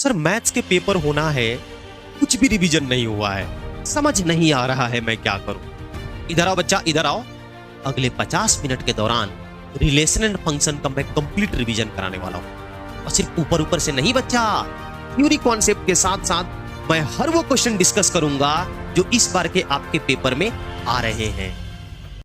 Sir maths के paper होना है, कुछ भी रिवीजन नहीं हुआ है, समझ नहीं आ रहा है मैं क्या करूं। इधर आओ बच्चा, इधर आओ। अगले 50 मिनट के दौरान रिलेशन एंड फंक्शन का मैं कंप्लीट रिवीजन कराने वाला हूं। और सिर्फ ऊपर ऊपर से नहीं बच्चा, थ्योरी कॉन्सेप्ट के साथ साथ मैं हर वो क्वेश्चन डिस्कस करूंगा जो इस बार के आपके पेपर में आ रहे हैं।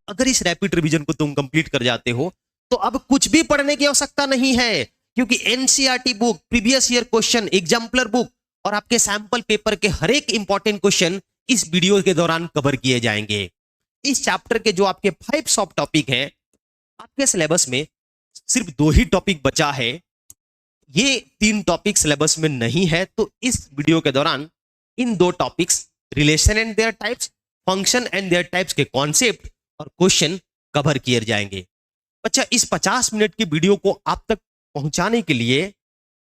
अगर इस रैपिड रिवीजन को तुम कंप्लीट कर जाते हो तो अब कुछ भी पढ़ने की आवश्यकता नहीं है, क्योंकि NCERT book, previous year question, exemplar book और आपके सैंपल पेपर के हर एक इंपॉर्टेंट क्वेश्चन इस वीडियो के दौरान कवर किए जाएंगे। इस चैप्टर के जो आपके 5 सब टॉपिक हैं, आपके सिलेबस में सिर्फ 2 ही टॉपिक बचा है। ये 3 टॉपिक सिलेबस में नहीं है, तो इस वीडियो के दौरान इन 2 topics, relation and there types, function and there types के कॉन्सेप्ट और क्वेश्चन कवर किए जाएंगे। बच्चा, इस 50 मिनट की वीडियो को आप तक पहुंचाने के लिए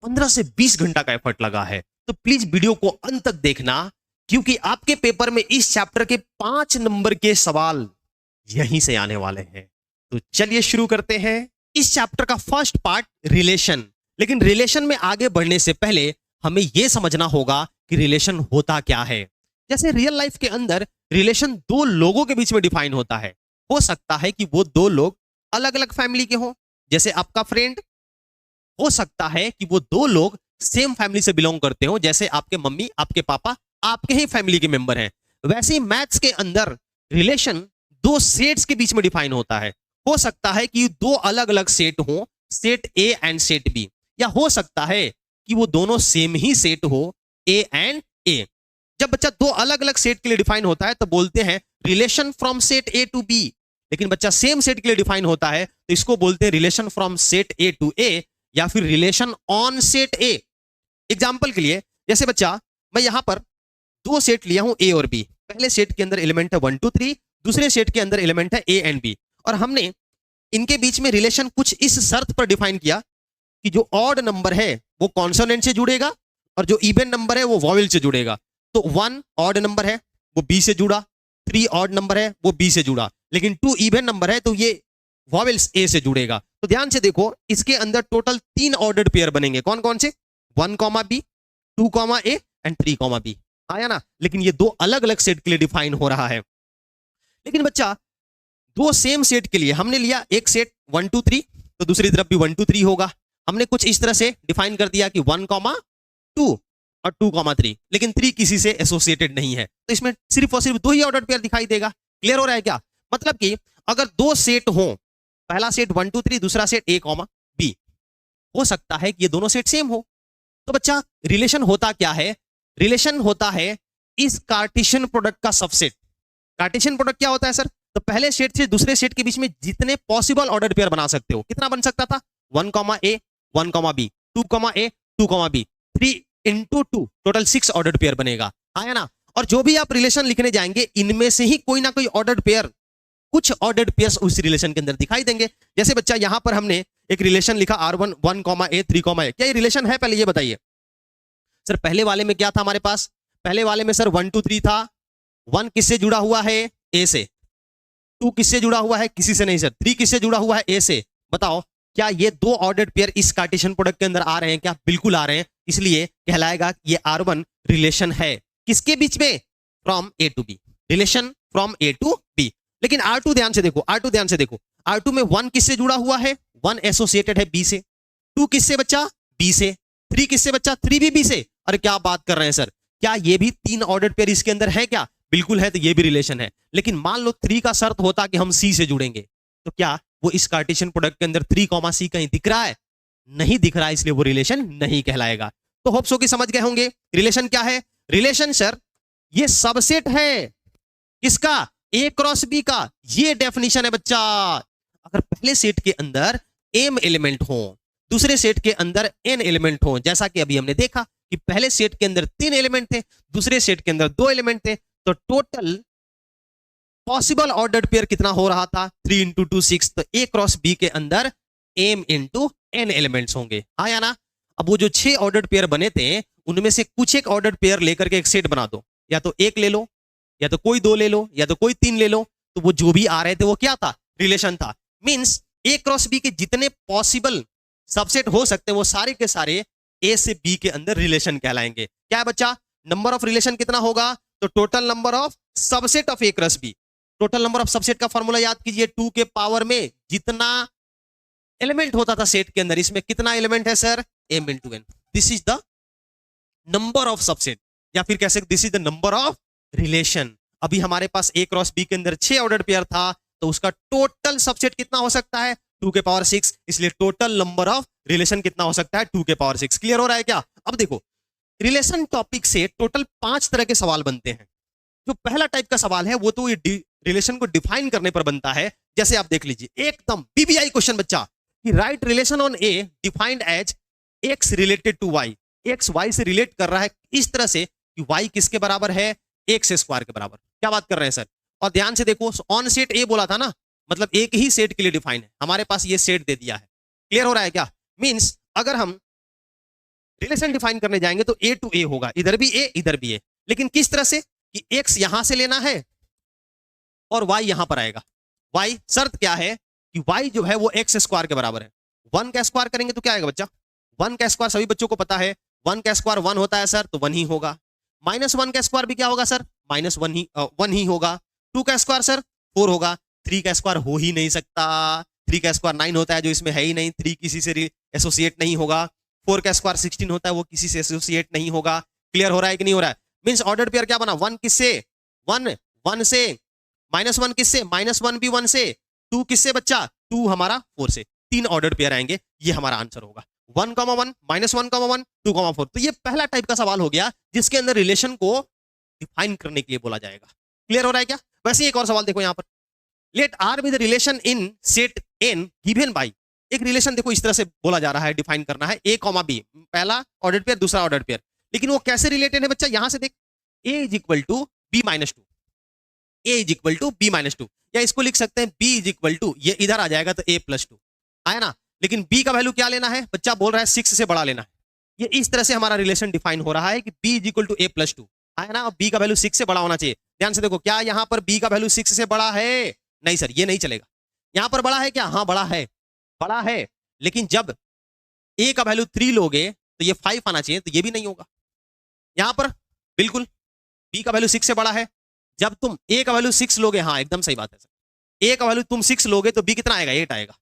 15 से 20 घंटा का एफर्ट लगा है, तो प्लीज वीडियो को अंत तक देखना, क्योंकि आपके पेपर में इस चैप्टर के 5 नंबर के सवाल यहीं से आने वाले हैं। तो चलिए शुरू करते हैं। इस चैप्टर का फर्स्ट पार्ट रिलेशन। लेकिन रिलेशन में आगे बढ़ने से पहले हमें यह समझना होगा कि रिलेशन होता क्या है। जैसे रियल लाइफ के अंदर रिलेशन 2 लोगों के बीच में डिफाइन होता है। हो सकता है कि वो 2 लोग अलग अलग फैमिली के हों, जैसे आपका फ्रेंड। हो सकता है कि वो 2 लोग सेम फैमिली से बिलोंग करते हो, जैसे आपके मम्मी, आपके पापा आपके ही फैमिली के मेंबर हैं। वैसे ही मैथ्स के अंदर रिलेशन 2 सेट्स के बीच में डिफाइन होता है। हो सकता है कि 2 अलग अलग सेट हो, set A and set B, या हो सकता है कि वो दोनों सेम ही सेट हो, ए एंड ए। जब बच्चा 2 अलग अलग सेट के लिए डिफाइन होता है तो बोलते हैं relation from set A to B. लेकिन बच्चा सेम सेट के लिए डिफाइन होता है तो इसको बोलते हैं relation from set A to A, या फिर relation on set A. Example के लिए, जैसे बच्चा मैं यहां पर 2 सेट लिया हूं, ए और बी। पहले सेट के अंदर एलिमेंट है 1 2 3, दूसरे सेट के अंदर एलिमेंट है ए एंड बी, और हमने इनके बीच में रिलेशन कुछ इस शर्त पर डिफाइन किया कि जो ऑड नंबर है वो कॉन्सोनेंट से जुड़ेगा और जो इवन नंबर है वो वॉवेल से जुड़ेगा। तो 1 ऑड नंबर है वो बी से जुड़ा, 3 ऑड नंबर है वो बी से जुड़ा, लेकिन 2 इवन नंबर है तो ये वॉवेल्स ए से जुड़ेगा। तो ध्यान से देखो, इसके अंदर टोटल 3 ऑर्डर्ड पेयर बनेंगे। कौन कौन से? 1, बी, 2, ए एंड 3, बी। आया ना? लेकिन ये 2 अलग अलग सेट के लिए डिफाइन हो रहा है। लेकिन बच्चा 2 सेम सेट के लिए हमने लिया एक सेट 1 2 3, तो दूसरी तरफ भी 1 2 3 होगा। हमने कुछ इस तरह से डिफाइन कर दिया कि 1, 2 और 2, 3, लेकिन 3 किसी से एसोसिएटेड नहीं है, तो इसमें सिर्फ और सिर्फ 2 ही ऑर्डर पेयर दिखाई देगा। क्लियर हो रहा है क्या? मतलब कि अगर 2 सेट हो, पहला सेट 1 2 3, दूसरा सेट ए, बी, हो सकता है कि ये दोनों सेट सेम हो। तो बच्चा रिलेशन होता क्या है? रिलेशन होता है इस कार्टेशियन प्रोडक्ट का सबसेट। कार्टेशियन प्रोडक्ट क्या होता है सर? तो पहले सेट से दूसरे सेट के बीच में जितने पॉसिबल ऑर्डर पेयर बना सकते हो। कितना बन सकता था? 1, A 1, B, 2, A 2, B, 3 into 2, total 6 order pair बनेगा। आया ना? और जो भी आप रिलेशन लिखने जाएंगे, इनमें से ही कोई ना कोई ऑर्डर पेयर, कुछ ऑर्डर्ड पेयर्स उस रिलेशन के अंदर दिखाई देंगे। जैसे बच्चा यहां पर हमने एक रिलेशन लिखा R1 1, ए 3, ए। क्या ये रिलेशन है? पहले ये बताइए सर। पहले वाले में क्या था हमारे पास? पहले वाले में सर 1 2 3 था। 1 किससे जुड़ा हुआ है? ए से। 2 किससे जुड़ा हुआ है? किसी से नहीं सर। 3 किससे जुड़ा हुआ है? ए से। बताओ, क्या ये 2 ऑर्डर्ड पेयर इस कार्टेशियन प्रोडक्ट के अंदर आ रहे हैं क्या? बिल्कुल आ रहे हैं। इसलिए कहलाएगा ये R1 रिलेशन है। किसके बीच में? From A to B. Relation from A to B. लेकिन R2 ध्यान से देखो, R2 ध्यान से देखो। R2 में 1 किससे जुड़ा हुआ है? 1 एसोसिएटेड है बी से। 2 किससे बच्चा? बी से। 3 किससे बच्चा? 3 भी बी से। अरे क्या बात कर रहे हैं सर, क्या ये भी 3 ऑर्डर पेयर इसके अंदर है क्या? बिल्कुल है, तो ये भी रिलेशन है। लेकिन मान लो 3 का शर्त होता कि हम सी से जुड़ेंगे, तो क्या वो इस कार्टेशियन प्रोडक्ट के अंदर 3, सी कहीं दिख रहा है? नहीं दिख रहा है, इसलिए वो रिलेशन नहीं कहलाएगा। तो होप सो कि समझ गए होंगे रिलेशन क्या है। रिलेशन सर ये सबसेट है किसका? ए क्रॉस बी का। ये डेफिनेशन है बच्चा। अगर पहले सेट के अंदर m एलिमेंट हो, दूसरे सेट के अंदर n एलिमेंट हो, जैसा कि अभी हमने देखा कि पहले सेट के अंदर 3 एलिमेंट थे, दूसरे सेट के अंदर 2 एलिमेंट थे, तो टोटल पॉसिबल ऑर्डर्ड पेयर कितना हो रहा था? 3 into 2 6। तो ए क्रॉस बी के अंदर m into n एलिमेंट्स होंगे। आया ना? अब वो जो 6 ऑर्डर्ड पेयर बने थे, उनमें से कुछ एक ऑर्डर्ड पेयर लेकर के एक सेट बना दो। या तो 1 ले लो, या तो कोई 2 ले लो, या तो कोई 3 ले लो। तो वो जो भी आ रहे थे वो क्या था? रिलेशन था। मींस ए क्रॉस बी के जितने पॉसिबल सबसेट हो सकते हैं वो सारे के सारे ए से बी के अंदर रिलेशन कहलाएंगे। क्या है बच्चा? नंबर ऑफ रिलेशन कितना होगा? तो total number of subset of A cross B. Total number of subset का फॉर्मूला याद कीजिए, 2 के पावर में जितना एलिमेंट होता था सेट के अंदर, इसमें कितना एलिमेंट है sir? m into n। This is the number of subset, या फिर कह सकते this is the number of relation. अभी हमारे पास ए क्रॉस बी के अंदर 6 ऑर्डर पेयर था, तो उसका टोटल सबसेट कितना हो सकता है? 2 के पावर 6। इसलिए टोटल नंबर ऑफ रिलेशन कितना हो सकता है? 2 के पावर 6। क्लियर हो रहा है क्या? अब देखो, रिलेशन टॉपिक से टोटल 5 तरह के सवाल बनते हैं। जो पहला टाइप का सवाल है वो तो ये रिलेशन को डिफाइन करने पर बनता है। जैसे आप देख लीजिए, एकदम बीबीआई क्वेश्चन बच्चा, कि write relation on A defined as X related to Y. X Y से रिलेट कर रहा है इस तरह से कि वाई किसके बराबर है? एक्स स्क्वायर के बराबर। क्या बात कर रहे हैं सर? और ध्यान से देखो, ऑन सेट ए बोला था ना, मतलब एक ही सेट के लिए डिफाइन है। हमारे पास ये सेट दे दिया है। क्लियर हो रहा है क्या? मींस अगर हम रिलेशन डिफाइन करने जाएंगे तो ए टू ए होगा, इधर भी ए इधर भी ए, लेकिन किस तरह से कि एक्स यहां से लेना है और वाई यहां पर आएगा। वाई शर्त क्या है कि वाई जो है वो एक्स स्क्वायर के बराबर है। 1 का स्क्वायर करेंगे तो क्या आएगा बच्चा? 1 का स्क्वायर सभी बच्चों को पता है, 1 का स्क्वायर 1 होता है सर, तो 1 ही होगा। -1 का स्क्वायर भी क्या होगा सर? -1 ही होगा। 2 का स्क्वायर सर 4 होगा। 3 का स्क्वायर हो ही नहीं सकता, 3 का स्क्वायर 9 होता है, जो इसमें है ही नहीं, 3 किसी से एसोसिएट नहीं होगा। 4 का स्क्वायर 16 होता है, वो किसी से एसोसिएट नहीं होगा। क्लियर हो रहा है कि नहीं हो रहा है? मींस ऑर्डर पेयर क्या बना? 1 किससे? 1 से, -1 किससे? -1 भी 1 से, 2 किससे बच्चा? 2 हमारा 4 से। 3 ऑर्डर पेयर आएंगे, ये हमारा आंसर होगा। 1, 1, -1, 1, 2, 4। तो ये पहला टाइप का सवाल हो गया जिसके अंदर रिलेशन को डिफाइन करने के लिए बोला जाएगा। क्लियर हो रहा है क्या? वैसे एक और सवाल देखो यहां पर, let R be the relation in set N given by. एक रिलेशन देखो इस तरह से बोला जा रहा है, डिफाइन करना है, ए कॉमा बी, पहला ऑर्डर पेयर दूसरा ऑर्डर पेयर, लेकिन वो कैसे रिलेटेड है बच्चा? यहां से देख, a is equal to B minus two, A is equal to B minus two, या इसको लिख सकते हैं b इज इक्वल टू, ये इधर आ जाएगा तो a प्लस 2 आया ना, लेकिन b का वैल्यू क्या लेना है बच्चा? बोल रहा है 6 से बड़ा लेना है। ये इस तरह से हमारा रिलेशन डिफाइन हो रहा है कि b is equal to a plus 2 आया ना, और b का वैल्यू 6 से बड़ा होना चाहिए। ध्यान से देखो, क्या यहां पर b का वैल्यू 6 से बड़ा है? नहीं सर, ये नहीं चलेगा। यहां पर बड़ा है क्या? हाँ बड़ा है, बड़ा है, लेकिन जब a का वैल्यू 3 लोगे तो ये 5 आना चाहिए, तो ये भी नहीं होगा। यहां पर बिल्कुल b का वैल्यू 6 से बड़ा है, जब तुम a का वैल्यू 6 लोगे, हाँ एकदम सही बात है सर, a का वैल्यू तुम 6 लोगे तो b कितना आएगा? 8 आएगा।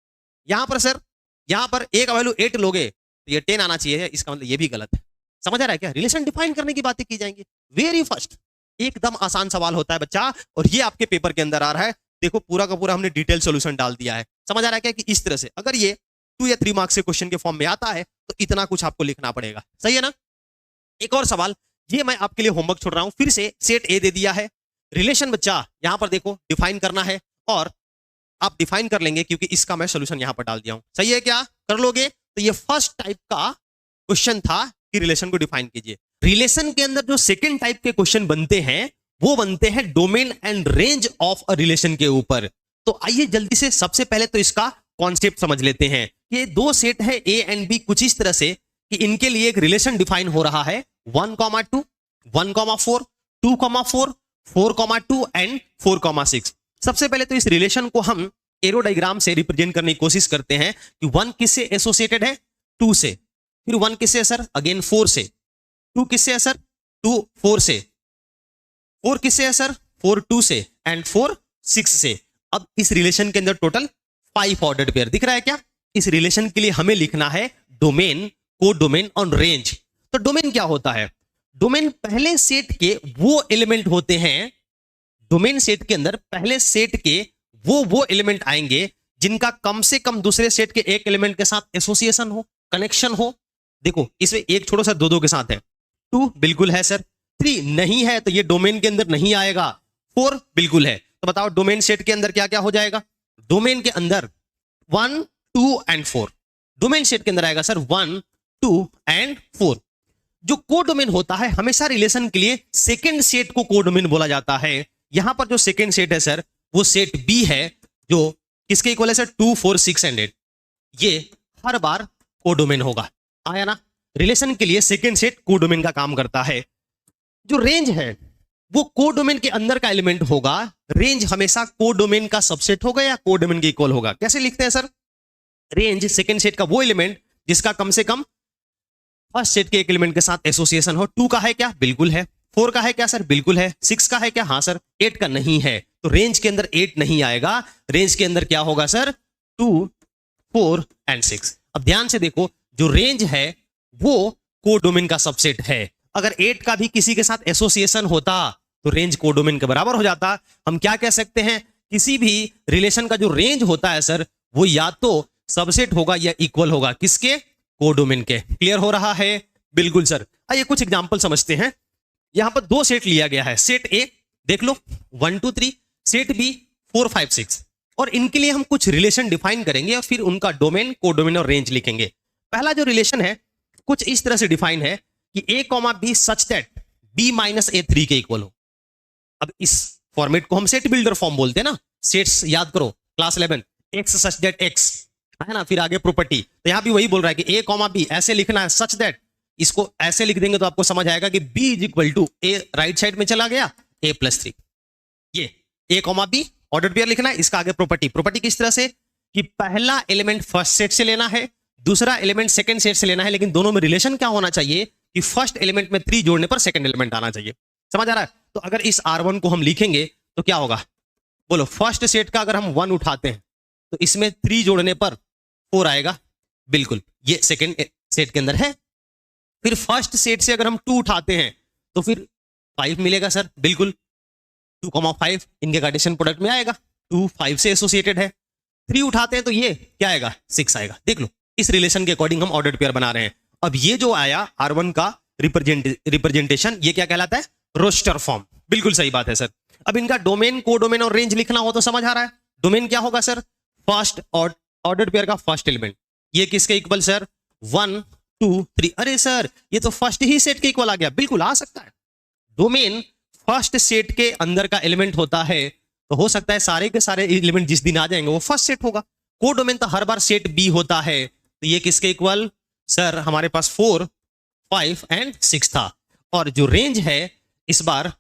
यहां पर सर, यहां पर a का वैल्यू 8 लोगे तो ये 10 आना चाहिए, इसका मतलब ये भी गलत है। समझ आ रहा है क्या? रिलेशन डिफाइन करने की बातें की जाएंगी। वेरी फर्स्ट, एकदम आसान सवाल होता है बच्चा, और ये आपके पेपर के अंदर आ रहा है। देखो पूरा का पूरा हमने डिटेल सॉल्यूशन डाल दिया है। समझ आ रहा है क्या? कि इस तरह से अगर ये 2 या 3 मार्क्स के क्वेश्चन के फॉर्म में आता है तो इतना कुछ आपको लिखना पड़ेगा। सही है ना? एक और सवाल, ये मैं आपके लिए होमवर्क छोड़ रहा हूं, फिर से सेट ए दे दिया है, रिलेशन बच्चा यहां पर देखो डिफाइन करना है, और आप डिफाइन कर लेंगे क्योंकि इसका मैं सोल्यूशन यहां पर डाल दिया हूं। सही है क्या? कर लोगे? तो ये फर्स्ट टाइप का क्वेश्चन था कि रिलेशन को डिफाइन कीजिए। रिलेशन के अंदर जो सेकंड टाइप के क्वेश्चन बनते हैं वो बनते हैं domain and range of a relation के ऊपर। तो आइए जल्दी से सबसे पहले तो इसका कॉन्सेप्ट समझ लेते हैं। ये दो सेट है ए एंड बी कुछ इस तरह से कि इनके लिए एक रिलेशन डिफाइन हो रहा है 1,2, 1,4, 2,4, 4,2 एंड 4,6। सबसे पहले तो इस रिलेशन को हम एरो डायग्राम से रिप्रेजेंट करने की कोशिश करते हैं कि 1 किससे एसोसिएटेड है? 2 से, फिर 1 किससे है सर? अगेन 4 से, 2 किससे है सर? 2 4 से, 4 किससे है सर? 4 2 से, एंड 4 6 से। अब इस रिलेशन के अंदर टोटल 5 ऑर्डर्ड पेयर दिख रहा है क्या? इस रिलेशन के लिए हमें लिखना है डोमेन, को डोमेन और रेंज। तो डोमेन क्या होता है? डोमेन पहले सेट के वो एलिमेंट होते हैं, डोमेन सेट के अंदर पहले सेट के वो एलिमेंट आएंगे जिनका कम से कम दूसरे सेट के एक एलिमेंट के साथ एसोसिएशन हो, कनेक्शन हो। देखो इसमें एक छोड़ो सर, 2 के साथ है। 2 बिल्कुल है सर, 3 नहीं है तो ये डोमेन के अंदर नहीं आएगा, 4 बिल्कुल है। तो बताओ डोमेन सेट के अंदर क्या क्या हो जाएगा? डोमेन के अंदर 1 2 एंड 4, डोमेन सेट के अंदर आएगा सर 1 2 एंड 4। जो कोडोमेन होता है हमेशा रिलेशन के लिए सेकंड सेट को कोडोमेन बोला जाता है। यहां पर जो सेकंड सेट है सर वो सेट बी है, जो किसके इक्वल है सर? 2 4 6 एंड 8। ये हर बार कोडोमेन होगा, आया ना? रिलेशन के लिए सेकंड सेट कोडोमेन का काम करता है। जो रेंज है वो कोडोमेन के अंदर का एलिमेंट होगा। रेंज हमेशा कोडोमेन का सबसेट होगा या कोडोमेन के इक्वल होगा। कैसे लिखते हैं सर? रेंज सेकंड सेट का वो एलिमेंट जिसका कम से कम फर्स्ट सेट के एक एलिमेंट के साथ एसोसिएशन हो। 2 का है क्या? बिल्कुल है। 4 का है क्या सर? बिल्कुल है। 6 का है क्या? हाँ सर। 8 का नहीं है, तो रेंज के अंदर 8 नहीं आएगा। रेंज के अंदर क्या होगा सर? 2, 4 एंड 6। अब ध्यान से देखो, जो रेंज है वो कोडोमेन का सबसेट है। अगर 8 का भी किसी के साथ एसोसिएशन होता तो रेंज कोडोमेन के बराबर हो जाता। हम क्या कह सकते हैं? किसी भी रिलेशन का जो रेंज होता है सर, वो या तो सबसेट होगा या इक्वल होगा किसके? कोडोमेन के। क्लियर हो रहा है? बिल्कुल सर। आइए कुछ एग्जांपल समझते हैं। यहां पर 2 सेट लिया गया है। सेट ए देख लो 1 2 3, सेट बी 4 5 6, और इनके लिए हम कुछ रिलेशन डिफाइन करेंगे और फिर उनका डोमेन, कोडोमेन और रेंज लिखेंगे। पहला जो रिलेशन है कुछ इस तरह से डिफाइन है कि a comma B such that b minus A 3 के इक्वल हो। अब इस फॉर्मेट को हम सेट बिल्डर फॉर्म बोलते हैं ना। सेट्स याद करो class 11, x such that x है ना, फिर आगे प्रॉपर्टी। तो यहां भी वही बोल रहा है कि a कॉमा बी ऐसे लिखना है सच दैट, इसको ऐसे लिख देंगे तो आपको समझ आएगा कि b is equal to a, right side में चला गया a प्लस 3। ये a comma B order pair लिखना है, इसका आगे प्रॉपर्टी। प्रॉपर्टी किस तरह से कि पहला एलिमेंट फर्स्ट सेट से लेना है, दूसरा एलिमेंट सेकंड सेट से लेना है, लेकिन दोनों में रिलेशन क्या होना चाहिए कि फर्स्ट एलिमेंट में 3 जोड़ने पर सेकंड एलिमेंट आना चाहिए। समझ आ रहा है? तो अगर इस R1 को हम लिखेंगे तो क्या होगा? बोलो, फर्स्ट सेट का अगर हम 1 उठाते हैं तो इसमें 3 जोड़ने पर 4 आएगा। बिल्कुल, ये सेकंड सेट के अंदर है। फिर फर्स्ट सेट से अगर हम 2 उठाते हैं तो फिर 5 मिलेगा सर। बिल्कुल, 2,5 इनके कार्टेशियन प्रोडक्ट में आएगा। 2 5 से एसोसिएटेड है। 3 उठाते हैं तो ये क्या आएगा? 6 आएगा। देख लो, इस रिलेशन के अकॉर्डिंग हम ऑर्डर्ड पेयर बना रहे हैं। अब ये जो आया R1 का रिप्रेजेंटेशन, ये क्या कहलाता है? Roster form. बिल्कुल सही बात है सर। अब इनका डोमेन, कोडोमेन और रेंज लिखना हो तो समझ आ रहा है। डोमेन क्या होगा सर? फर्स्ट ऑर्डर्ड पेयर का फर्स्ट एलिमेंट। ये किसके इक्वल सर? 1 2 3। अरे सर, ये तो फर्स्ट ही सेट के इक्वल आ गया। बिल्कुल आ सकता है। डोमेन फर्स्ट सेट के अंदर का एलिमेंट होता है, तो हो सकता है सारे के सारे एलिमेंट जिस दिन आ जाएंगे वो फर्स्ट सेट होगा। कोडोमेन तो हर बार सेट बी होता है, तो ये किसके इक्वल सर? हमारे पास 4 5 एंड 6 था। और जो रेंज है इस बार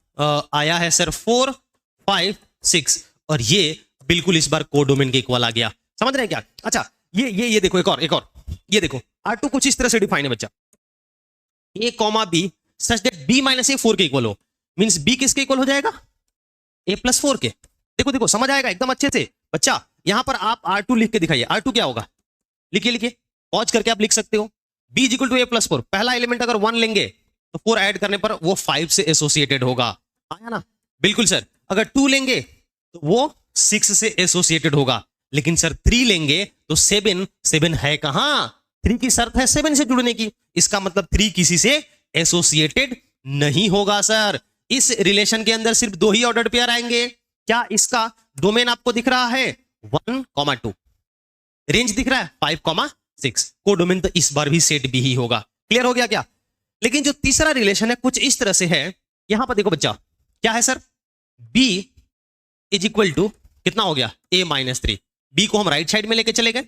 आया है सर 4 5 6, और ये बिल्कुल इस बार कोडोमेन के इक्वल आ गया। समझ रहे हैं क्या? अच्छा, ये देखो, एक और ये देखो, R2 कुछ इस तरह से डिफाइन है बच्चा। a comma B such that b minus A 4 के इक्वल हो। मींस b किसके इक्वल हो जाएगा? a प्लस 4 के। देखो देखो, समझ आएगा एकदम अच्छे से बच्चा। यहां पर आप R2 लिख के दिखाइए। R2 क्या होगा? लिखिए, पॉज करके आप लिख सकते हो। b is equal to a plus 4। पहला एलिमेंट अगर 1 लेंगे तो 4 ऐड करने पर वो 5 से एसोसिएटेड होगा। आया ना? बिल्कुल सर। अगर 2 लेंगे तो वो 6 से एसोसिएटेड होगा, लेकिन सर 3 लेंगे तो 7 है कहां? 3 की शर्त है 7 से जुड़ने की। इसका मतलब 3 किसी से एसोसिएटेड नहीं होगा सर। इस रिलेशन के अंदर सिर्फ 2 ही ऑर्डर्ड पेयर आएंगे। क्या इसका डोमेन आपको दिख रहा है? 1, 2। रेंज दिख रहा है 5, 6। कोडोमेन तो इस बार भी सेट बी ही होगा। क्लियर हो गया क्या? लेकिन जो तीसरा रिलेशन है कुछ इस तरह से है। यहां पर देखो बच्चा, क्या है sir? b is equal to कितना हो गया? a minus 3। b को हम राइट साइड में लेके चले गए,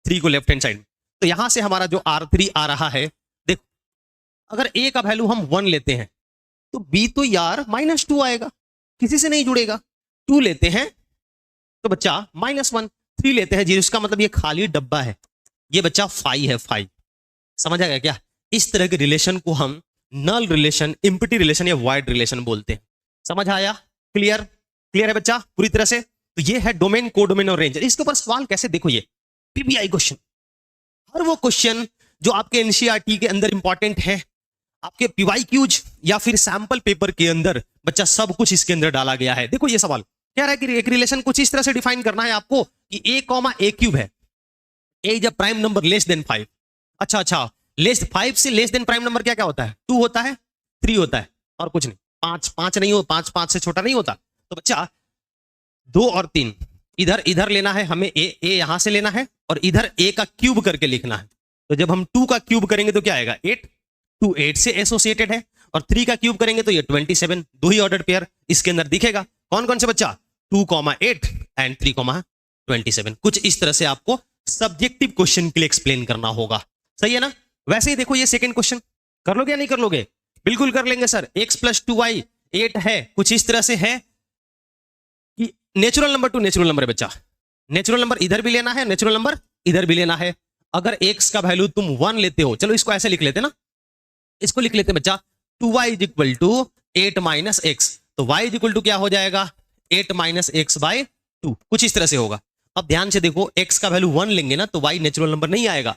3 को लेफ्ट हैंड साइड। तो यहां से हमारा जो R3 आ रहा है, देखो अगर a का वैल्यू हम 1 लेते हैं तो b तो यार -2 आएगा, किसी से नहीं जुड़ेगा। 2 लेते हैं तो बच्चा -1। 3 लेते हैं 0, इसका मतलब ये खाली डब्बा है। ये बच्चा 5 है, 5। समझ आएगा क्या? इस तरह के रिलेशन को हम नल रिलेशन, एम्प्टी रिलेशन या वाइड रिलेशन बोलते हैं। समझ आया? क्लियर? क्लियर है बच्चा पूरी तरह से? तो ये है डोमेन, कोडोमेन और रेंज। इसके ऊपर सवाल कैसे, देखो ये पीबीआई क्वेश्चन, हर वो क्वेश्चन जो आपके एनसीईआरटी के अंदर इंपॉर्टेंट है, आपके पीवाईक्यूज या फिर सैंपल पेपर के अंदर बच्चा सब कुछ इसके अंदर डाला गया है। देखो ये सवाल कह रहा है कि एक रिलेशन कुछ इस तरह से डिफाइन करना है आपको कि a कॉमा a क्यूब है। a is a prime number less than 5। अच्छा, लेस 5 से लेस देन प्राइम नंबर क्या क्या होता है? 2 होता है, 3 होता है और कुछ नहीं। 5 नहीं हो, 5 से छोटा नहीं होता। तो बच्चा 2 और 3 इधर लेना है हमें। a यहां से लेना है और इधर a का क्यूब करके लिखना है। तो जब हम 2 का क्यूब करेंगे तो क्या आएगा? 8। 2 8 से एसोसिएटेड है और 3 का क्यूब करेंगे तो ये 27। 2 ही ऑर्डर पेयर इसके अंदर दिखेगा। कौन कौन से बच्चा? 2,8 एंड 3,27। कुछ इस तरह से आपको सब्जेक्टिव क्वेश्चन के लिए एक्सप्लेन करना होगा। सही है ना? वैसे ही देखो ये सेकंड क्वेश्चन कर लोगे या नहीं कर लोगे? बिल्कुल कर लेंगे सर। x + 2y 8 है। कुछ इस तरह से है कि natural number two natural number है बच्चा। नेचुरल नंबर इधर भी लेना है, नेचुरल नंबर इधर भी लेना है। अगर x का वैल्यू तुम 1 लेते हो, चलो इसको ऐसे लिख लेते ना, इसको लिख लेते हैं बच्चा 2y is equal to 8 minus X. तो y इज इक्वल टू क्या हो जाएगा 8 माइनस एक्स बाय 2, कुछ इस तरह से होगा। अब ध्यान से देखो x का वैल्यू 1 लेंगे ना तो y नेचुरल नंबर नहीं आएगा,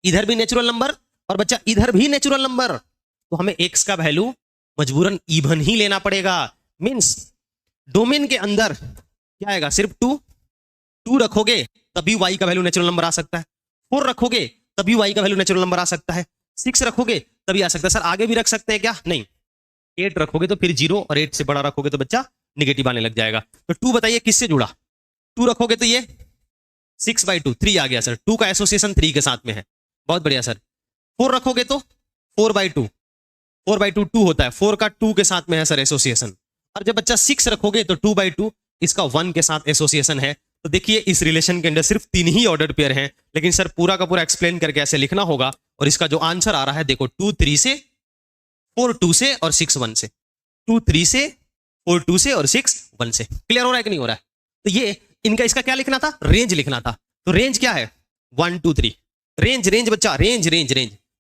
इधर भी नेचुरल नंबर और बच्चा इधर भी नेचुरल नंबर, तो हमें x का वैल्यू मजबूरन इवन ही लेना पड़ेगा। मींस डोमेन के अंदर क्या आएगा सिर्फ 2 रखोगे तभी y का वैल्यू नेचुरल नंबर आ सकता है, 4 रखोगे तभी y का वैल्यू नेचुरल नंबर आ सकता है, 6 रखोगे तभी आ सकता है। सर आगे भी रख सकते हैं क्या? नहीं, 8 रखोगे तो फिर 0 और 8 से बड़ा रखोगे तो बच्चा निगेटिव आने लग जाएगा। तो 2 बताइए किससे जुड़ा? 2 रखोगे तो ये 6/2 3 आ गया सर, 2 का एसोसिएशन 3 के साथ में है, बहुत बढ़िया सर। 4 रखोगे तो 4/2 2 होता है, 4 का 2 के साथ में है सर एसोसिएशन। और जब बच्चा 6 रखोगे तो 2/2 इसका 1 के साथ एसोसिएशन है। तो देखिए इस रिलेशन के अंदर सिर्फ 3 ही ऑर्डर पेयर हैं, लेकिन सर पूरा का पूरा एक्सप्लेन करके ऐसे लिखना होगा। और इसका जो आंसर आ रहा है देखो 2 3 से, 4 2 से और 6 1 से, 2 3 से, 4 2 से और 6 1 से। क्लियर हो रहा है कि नहीं हो रहा है? तो ये इनका इसका क्या लिखना था? रेंज लिखना था। तो रेंज क्या है 1 2 3, रेंज बच्चा रेंज,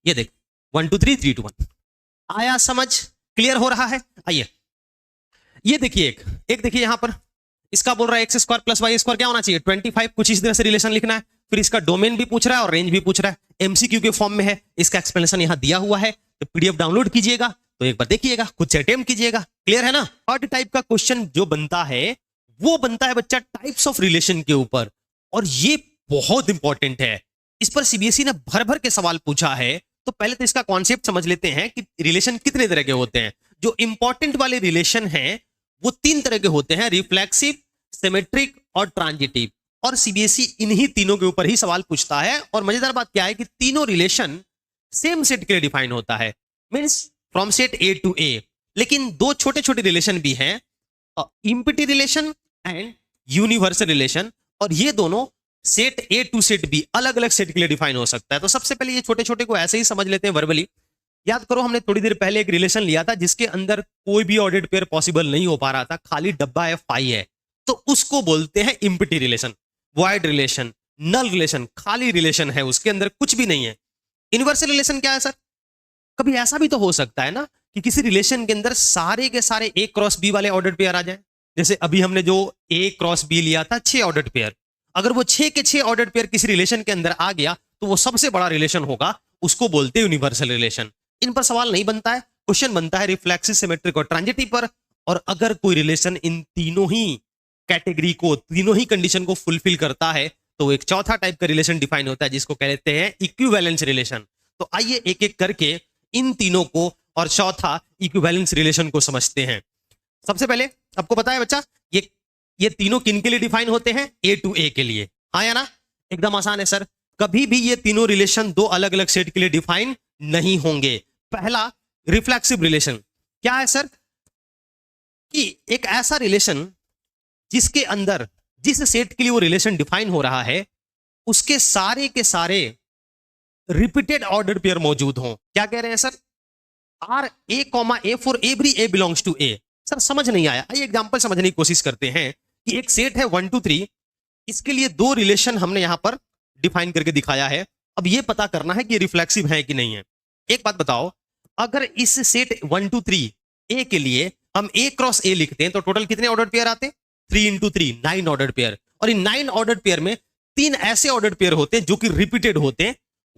ये देख 1 2 3 3 2 1। आया समझ? क्लियर हो रहा है? आइए ये देखिए एक देखिए यहां पर इसका बोल रहा है X square plus Y square क्या होना चाहिए 25, कुछ इस तरह से रिलेशन लिखना है। फिर इसका डोमेन भी पूछ रहा है और रेंज भी पूछ रहा है, एमसीक्यू के फॉर्म में है, इसका एक्सप्लेनेशन यहां दिया हुआ है। तो पीडीएफ डाउनलोड कीजिएगा तो एक बार देखिएगा, खुद से अटेम्प्ट कीजिएगा। क्लियर है ना? थर्ड टाइप का क्वेश्चन जो बनता है वो बनता है बच्चा टाइप्स ऑफ रिलेशन के ऊपर, और ये बहुत इंपॉर्टेंट है। इस पर सीबीएसई ने भर भर के सवाल पूछा है। तो पहले तो इसका कॉन्सेप्ट समझ लेते हैं कि रिलेशन कितने तरह के होते हैं। जो इंपॉर्टेंट वाले रिलेशन हैं वो 3 तरह के होते हैं, रिफ्लेक्सिव, सिमेट्रिक और ट्रांजिटिव। और सीबीएसई इन्हीं तीनों के ऊपर ही सवाल पूछता है। और मजेदार बात क्या है कि तीनों रिलेशन सेम सेट के लिए डिफाइन होता है, means from set A to A. लेकिन 2 छोटे छोटे रिलेशन भी हैं, empty relation and universal relation, और ये दोनों set A to set B अलग अलग सेट के लिए डिफाइन हो सकता है। तो सबसे पहले ये छोटे छोटे को ऐसे ही समझ लेते हैं वर्बली। याद करो हमने थोड़ी देर पहले एक रिलेशन लिया था जिसके अंदर कोई भी ऑर्डर्ड पेयर पॉसिबल नहीं हो पा रहा था, खाली डब्बा है फाई है, तो उसको बोलते हैं इम्पिटी रिलेशन। वॉइड रिलेशन, नल रिलेशन, खाली रिलेशन है, उसके अंदर कुछ भी नहीं है। यूनिवर्सल रिलेशन क्या है सर? कभी ऐसा भी तो हो सकता है ना कि किसी रिलेशन के अंदर सारे के सारे ए क्रॉस बी वाले ऑर्डर्ड पेयर आ जाए। जैसे अभी हमने जो ए क्रॉस बी लिया था 6 ऑर्डर्ड पेयर, अगर वो 6 के 6 ऑर्डर्ड पेयर किसी रिलेशन के अंदर आ गया तो वो सबसे बड़ा रिलेशन होगा, उसको बोलते हैं यूनिवर्सल रिलेशन। इन पर सवाल नहीं बनता है, क्वेश्चन बनता है रिफ्लेक्सिव, सिमेट्रिक और ट्रांजिटिव पर। और अगर कोई रिलेशन इन तीनों ही कैटेगरी को, तीनों ही कंडीशन को फुलफिल करता है तो एक चौथा टाइप का रिलेशन डिफाइन होता है जिसको कहते हैं इक्विवेलेंस रिलेशन। तो आइए एक एक करके इन तीनों को और चौथा इक्विवेलेंस रिलेशन को समझते हैं। सबसे पहले आपको पता है बच्चा ये तीनों किन के लिए डिफाइन होते हैं? ए टू ए के लिए। आया ना? एकदम आसान है सर। कभी भी ये तीनों रिलेशन 2 अलग अलग सेट के लिए डिफाइन नहीं होंगे। पहला रिफ्लेक्सिव रिलेशन क्या है सर? कि एक ऐसा रिलेशन जिसके अंदर जिस सेट के लिए वो रिलेशन डिफाइन हो रहा है उसके सारे के सारे रिपीटेड ऑर्डर पेयर मौजूद हों। क्या कह रहे हैं sir? R A comma A for every A belongs to A. Sir समझ नहीं आया, आइए एग्जांपल समझने की कोशिश करते हैं कि एक सेट है 1 2 3, इसके लिए 2 रिलेशन हमने यहां पर डिफाइन करके दिखाया है। अब ये पता करना है कि रिफ्लेक्सिव है कि नहीं है। एक बात बताओ, अगर इस सेट 1 2 3 ए के लिए हम ए क्रॉस ए लिखते हैं तो टोटल कितने ऑर्डर पेयर आते हैं? 3 into 3 9 ऑर्डर पेयर। और इन 9 ऑर्डर पेयर में 3 ऐसे ऑर्डर पेयर होते हैं जो कि रिपीटेड होते हैं,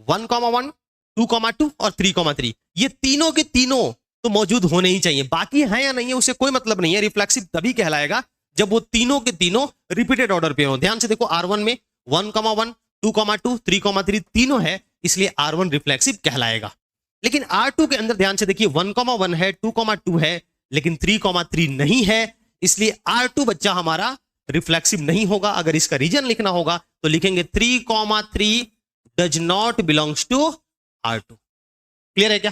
1,1 2,2 और 3,3। ये तीनों के तीनों तो मौजूद होने ही चाहिए, बाकी है या नहीं है उससे कोई मतलब नहीं है। रिफ्लेक्सिव तभी कहलाएगा जब वो तीनों के तीनों रिपीटेड ऑर्डर पेयर हो। ध्यान से देखो R1 में 1,1 2,2 3,3 तीनों है, इसलिए R1 रिफ्लेक्सिव कहलाएगा। लेकिन R2 के अंदर ध्यान से देखिए 1,1 है 2,2 है लेकिन 3,3 नहीं है, इसलिए R2 बच्चा हमारा रिफ्लेक्सिव नहीं होगा। अगर इसका रीजन लिखना होगा तो लिखेंगे 3,3 does not belongs to R2। Clear है क्या?